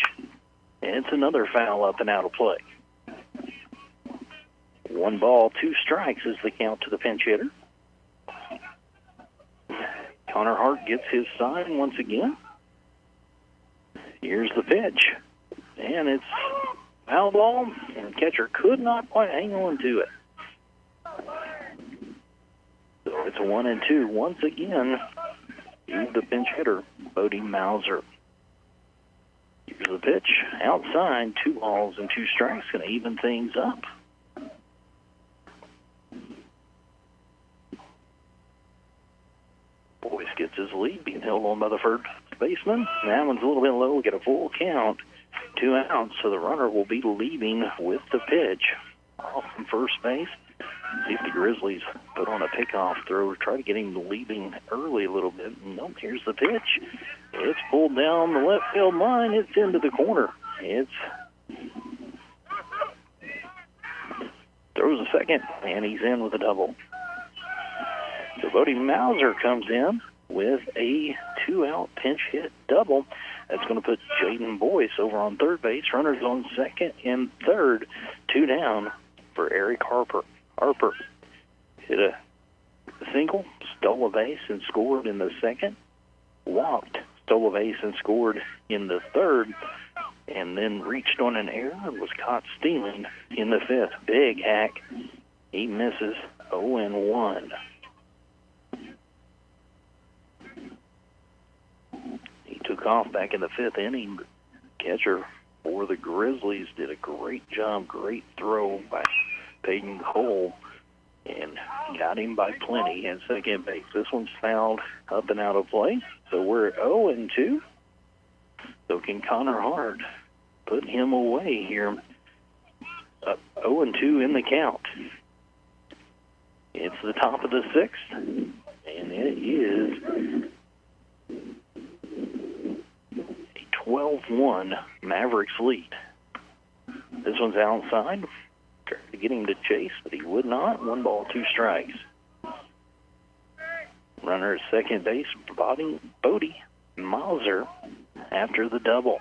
And it's another foul up and out of play. 1 ball, 2 strikes is the count to the pinch hitter. Connor Hart gets his sign once again. Here's the pitch. And it's foul ball, and the catcher could not quite hang on to it. So it's 1-2 once again to the pinch hitter, Bodie Mauser. Here's the pitch. Outside, 2 balls and 2 strikes, going to even things up. Boyce gets his lead, being held on by the first baseman. That one's a little bit low. We get a full count. 2 outs, so the runner will be leaving with the pitch. Off from first base. See if the Grizzlies put on a pickoff throw, try to get him leaving early a little bit. Nope, here's the pitch. It's pulled down the left field line. It's into the corner. It's throws a second, and he's in with a double. So Bodie Mauser comes in with a 2-out pinch hit double. That's going to put Jaden Boyce over on third base. Runners on second and third. 2 down for Eric Harper. Harper hit a single, stole a base, and scored in the second. Walked, stole a base, and scored in the third. And then reached on an error and was caught stealing in the fifth. Big hack. He misses. 0-1. He took off back in the fifth inning. Catcher for the Grizzlies did a great job, great throw by Peyton Cole, and got him by plenty at second base. This one's fouled up and out of play, so we're at 0-2. So can Connor Hart put him away here? 0-2 in the count. It's the top of the sixth, and it is a 12-1 Mavericks lead. This one's outside. Tried to get him to chase, but he would not. 1 ball, 2 strikes. Runner at second base, Bodie Mauser after the double.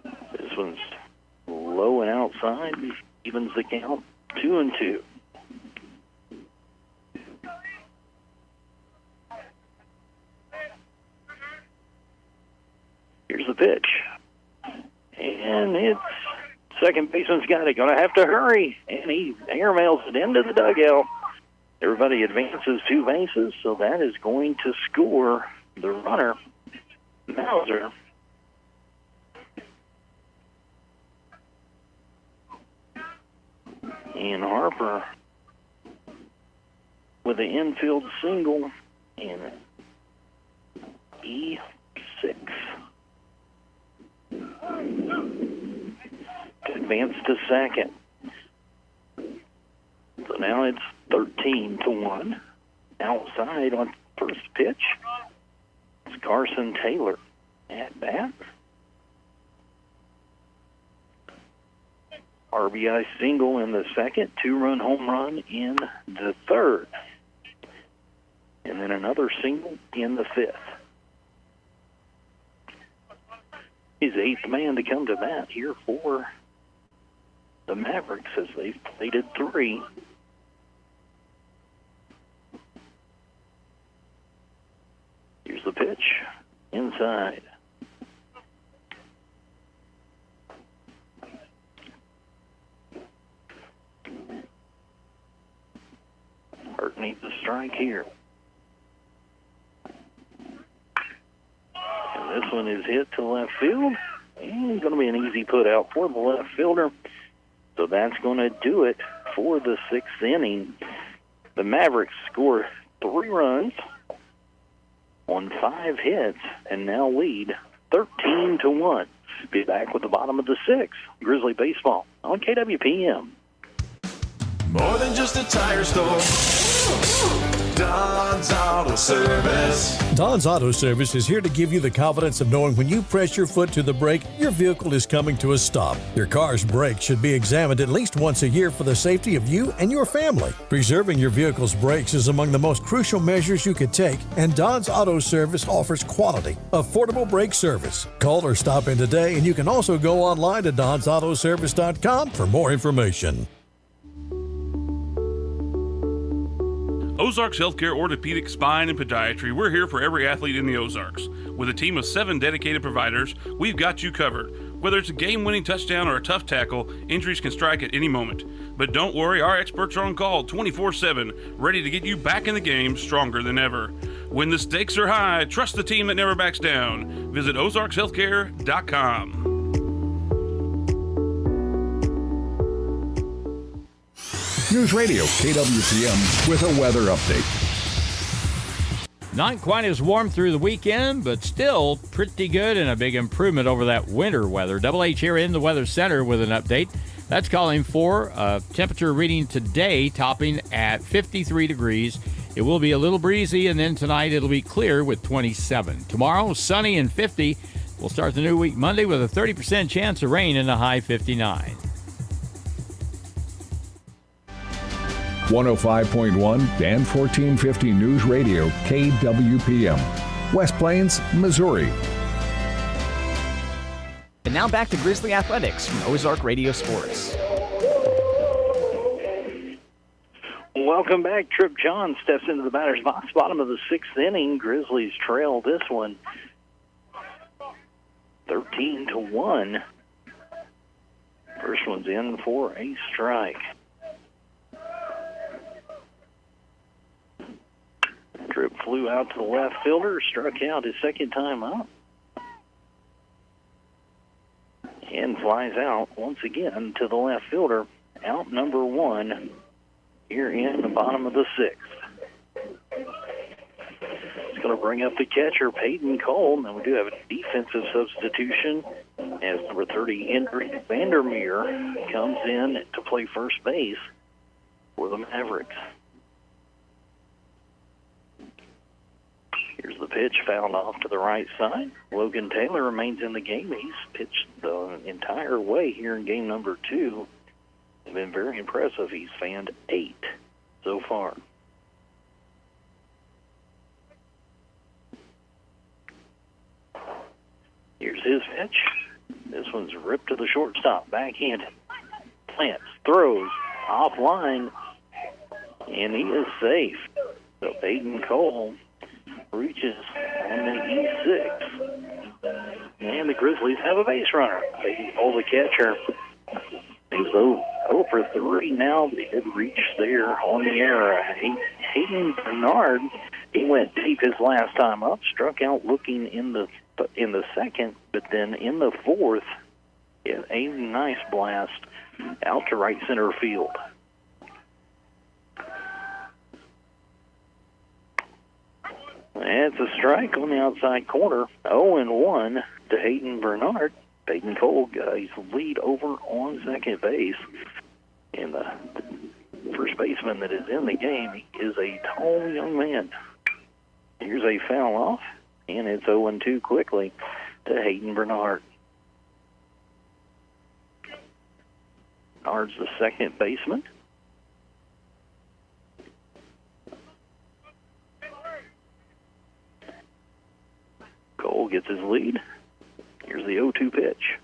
This one's low and outside. Evens the count. 2-2. Here's the pitch. And it's second baseman's got it. Going to have to hurry. And he airmails it into the dugout. Everybody advances 2 bases, so that is going to score the runner, Mauser. And Harper with the infield single and E6. Advance to second. So now it's 13-1. Outside on first pitch, it's Carson Taylor at bat. RBI single in the second, 2-run home run in the third. And then another single in the fifth. He's the 8th man to come to bat here for the Mavericks as they've plated 3. Here's the pitch. Inside. Hart needs a strike here. And this one is hit to left field. And going to be an easy put out for the left fielder. So that's going to do it for the 6th inning. The Mavericks score 3 runs on 5 hits and now lead 13-1. Be back with the bottom of the 6th. Grizzly baseball on KWPM. More than just a tire store. Don's Auto Service. Don's Auto Service is here to give you the confidence of knowing when you press your foot to the brake, your vehicle is coming to a stop. Your car's brakes should be examined at least once a year for the safety of you and your family. Preserving your vehicle's brakes is among the most crucial measures you could take, and Don's Auto Service offers quality, affordable brake service. Call or stop in today, and you can also go online to donsautoservice.com for more information. Ozarks Healthcare Orthopedic Spine and Podiatry. We're here for every athlete in the Ozarks. With a team of 7 dedicated providers, we've got you covered. Whether it's a game-winning touchdown or a tough tackle, injuries can strike at any moment. But don't worry, our experts are on call 24/7, ready to get you back in the game stronger than ever. When the stakes are high, trust the team that never backs down. Visit ozarkshealthcare.com. News Radio KWPM with a weather update. Not quite as warm through the weekend, but still pretty good and a big improvement over that winter weather. Double H here in the Weather Center with an update. That's calling for a temperature reading today topping at 53 degrees. It will be a little breezy, and then tonight it'll be clear with 27. Tomorrow, sunny and 50. We'll start the new week Monday with a 30% chance of rain in the high 59. 105.1 and 1450 News Radio KWPM, West Plains, Missouri. And now back to Grizzly Athletics from Ozark Radio Sports. Welcome back. Trip John steps into the batter's box. Bottom of the 6th inning. Grizzlies trail this one 13-1. First one's in for a strike. Trip flew out to the left fielder, struck out his second time up, and flies out once again to the left fielder. Out number 1 here in the bottom of the 6th. It's going to bring up the catcher, Peyton Cole. Now we do have a defensive substitution as number 30, Hendrik Vandermeer, comes in to play first base for the Mavericks. Here's the pitch, fouled off to the right side. Logan Taylor remains in the game. He's pitched the entire way here in game number 2. He's been very impressive. He's fanned 8 so far. Here's his pitch. This one's ripped to the shortstop, backhanded. Plants, throws, offline, and he is safe. So Peyton Cole reaches on the E6. And the Grizzlies have a base runner. Peyton Cole, the catcher. He's 0 for 3 now. He did reach there on the error. Hayden Bernard, he went deep his last time up, struck out looking in the second, but then in the 4th, a nice blast out to right center field. It's a strike on the outside corner. 0-1 to Hayden Bernard. Peyton Cole got his lead over on second base. And the first baseman that is in the game is a tall young man. Here's a foul off, and it's 0-2 quickly to Hayden Bernard. Bernard's the second baseman. Cole gets his lead. Here's the 0-2 pitch.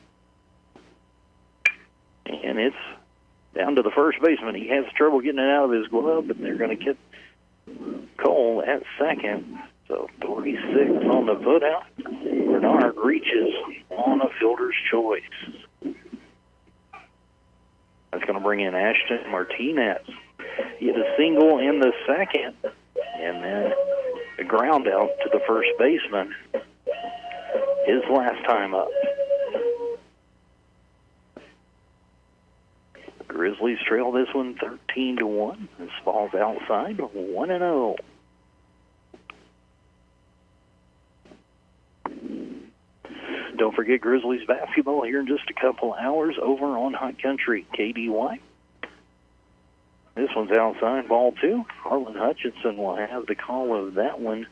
And it's down to the first baseman. He has trouble getting it out of his glove, but they're going to get Cole at second. So 3-6 on the put out. Bernard reaches on a fielder's choice. That's going to bring in Ashton Martinez. He had a single in the second, and then a ground out to the first baseman. His last time up. Grizzlies trail this one 13-1. This ball's outside, 1-0. Don't forget Grizzlies basketball here in just a couple hours over on Hot Country KDY. This one's outside, ball 2. Harlan Hutchinson will have the call of that one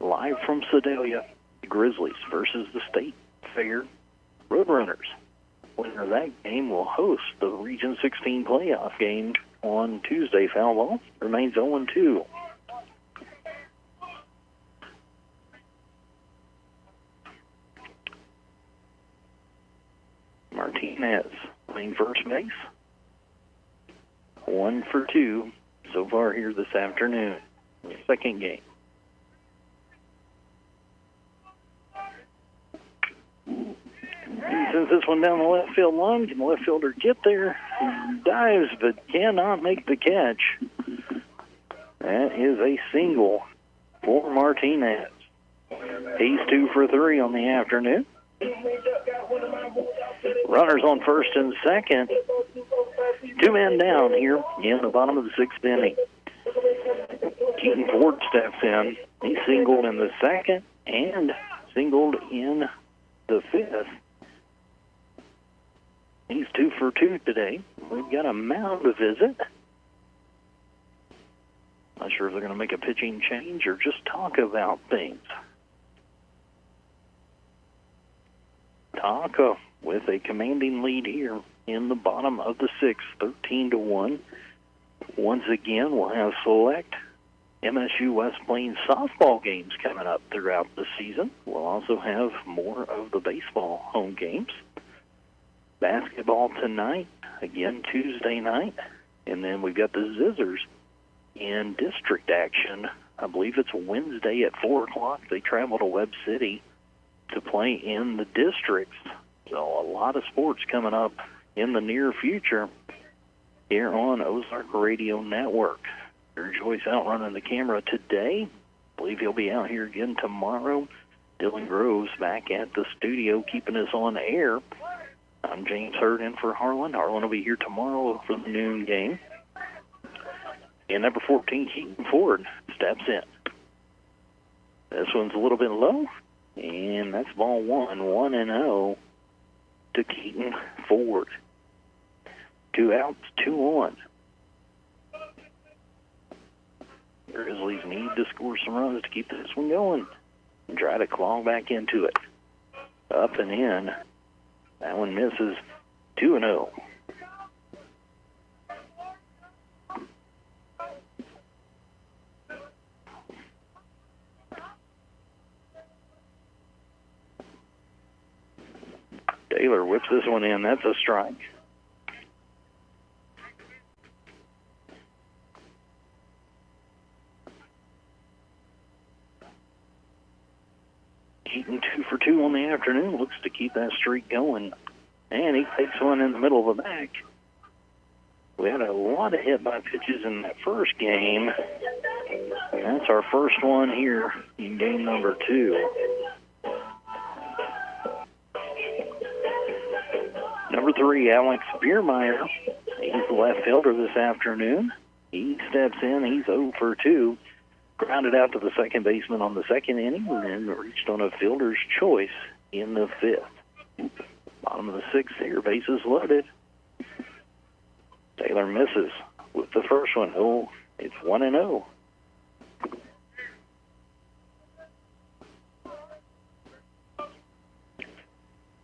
live from Sedalia. Grizzlies versus the State Fair Roadrunners. Winner of that game will host the Region 16 playoff game on Tuesday. Foul ball remains 0-2. Martinez playing first base. 1 for 2 so far here this afternoon. Second game. He sends this one down the left field line. Can the left fielder get there? He dives but cannot make the catch. That is a single for Martinez. He's 2 for 3 on the afternoon. Runners on first and second. 2 men down here in the bottom of the 6th inning. Keaton Ford steps in. He singled in the second and singled in the 5th. He's 2 for 2 today. We've got a mound to visit. Not sure if they're going to make a pitching change or just talk about things. Taka with a commanding lead here in the bottom of the 6th, 13-1. Once again, we'll have select MSU West Plains softball games coming up throughout the season. We'll also have more of the baseball home games. Basketball tonight, again Tuesday night, and then we've got the Zizzers in district action. I believe it's Wednesday at 4 o'clock. They travel to Webb City to play in the districts. So a lot of sports coming up in the near future here on Ozark Radio Network. There's Joyce out running the camera today. I believe he'll be out here again tomorrow. Dylan Groves back at the studio keeping us on air. I'm James Hurd in for Harlan. Harlan will be here tomorrow for the noon game. And number 14, Keaton Ford, steps in. This one's a little bit low, and that's ball 1, 1-0 to Keaton Ford. 2 outs, 2 on. Grizzlies need to score some runs to keep this one going and try to claw back into it. Up and in. That one misses. 2-0. Taylor whips this one in. That's a strike. Keaton 2 for 2 on the afternoon. Looks to keep that streak going. And he takes one in the middle of the back. We had a lot of hit-by pitches in that first game. That's our first one here in game number 2. Number 3, Alex Biermeyer. He's the left fielder this afternoon. He steps in. He's 0 for 2. Grounded out to the second baseman on the second inning and then reached on a fielder's choice in the 5th. Bottom of the 6th here, bases loaded. Taylor misses with the first one. Oh, it's 1-0.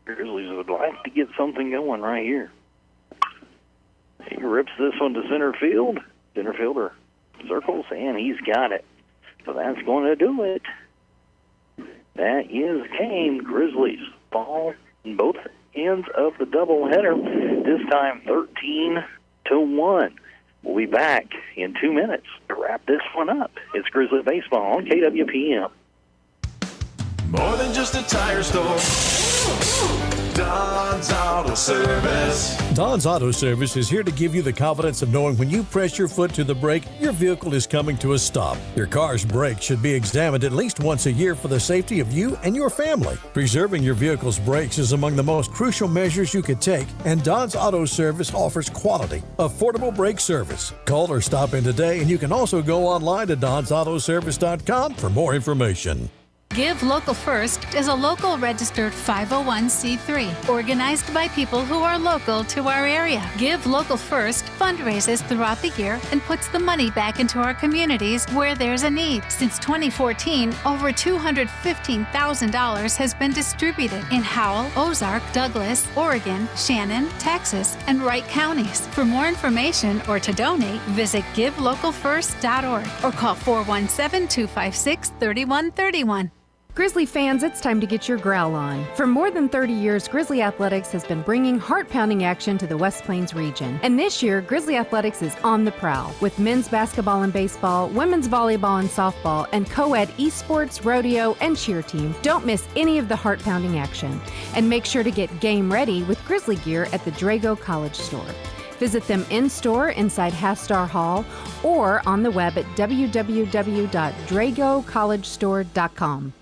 Grizzlies would like to get something going right here. He rips this one to center field. Center fielder circles, and he's got it. So that's going to do it. That is game. Grizzlies ball in both ends of the doubleheader. This time 13-1. We'll be back in 2 minutes to wrap this one up. It's Grizzly Baseball on KWPM. More than just a tire store. Don's Auto Service. Don's Auto Service is here to give you the confidence of knowing when you press your foot to the brake, your vehicle is coming to a stop. Your car's brakes should be examined at least once a year for the safety of you and your family. Preserving your vehicle's brakes is among the most crucial measures you could take, and Don's Auto Service offers quality, affordable brake service. Call or stop in today, and you can also go online to donsautoservice.com for more information. Give Local First is a local registered 501c3 organized by people who are local to our area. Give Local First fundraises throughout the year and puts the money back into our communities where there's a need. Since 2014, over $215,000 has been distributed in Howell, Ozark, Douglas, Oregon, Shannon, Texas, and Wright counties. For more information or to donate, visit givelocalfirst.org or call 417-256-3131. Grizzly fans, it's time to get your growl on. For more than 30 years, Grizzly Athletics has been bringing heart-pounding action to the West Plains region. And this year, Grizzly Athletics is on the prowl with men's basketball and baseball, women's volleyball and softball, and co-ed esports, rodeo, and cheer team. Don't miss any of the heart-pounding action. And make sure to get game ready with Grizzly gear at the Drago College Store. Visit them in-store inside Half-Star Hall or on the web at www.dragocollegestore.com.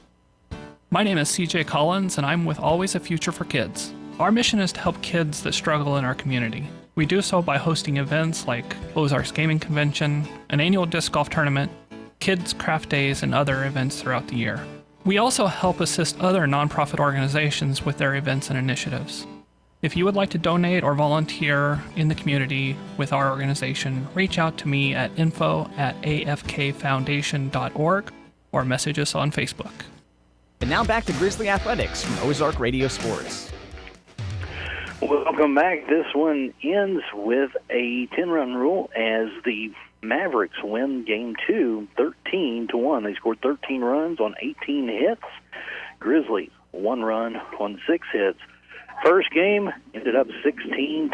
My name is CJ Collins, and I'm with Always a Future for Kids. Our mission is to help kids that struggle in our community. We do so by hosting events like Ozarks Gaming Convention, an annual disc golf tournament, kids' craft days, and other events throughout the year. We also help assist other nonprofit organizations with their events and initiatives. If you would like to donate or volunteer in the community with our organization, reach out to me at info@afkfoundation.org or message us on Facebook. And now back to Grizzly Athletics from Ozark Radio Sports. Welcome back. This one ends with a 10-run rule as the Mavericks win Game 2 13-1. They scored 13 runs on 18 hits. Grizzlies 1 run on 6 hits. First game ended up 16-5.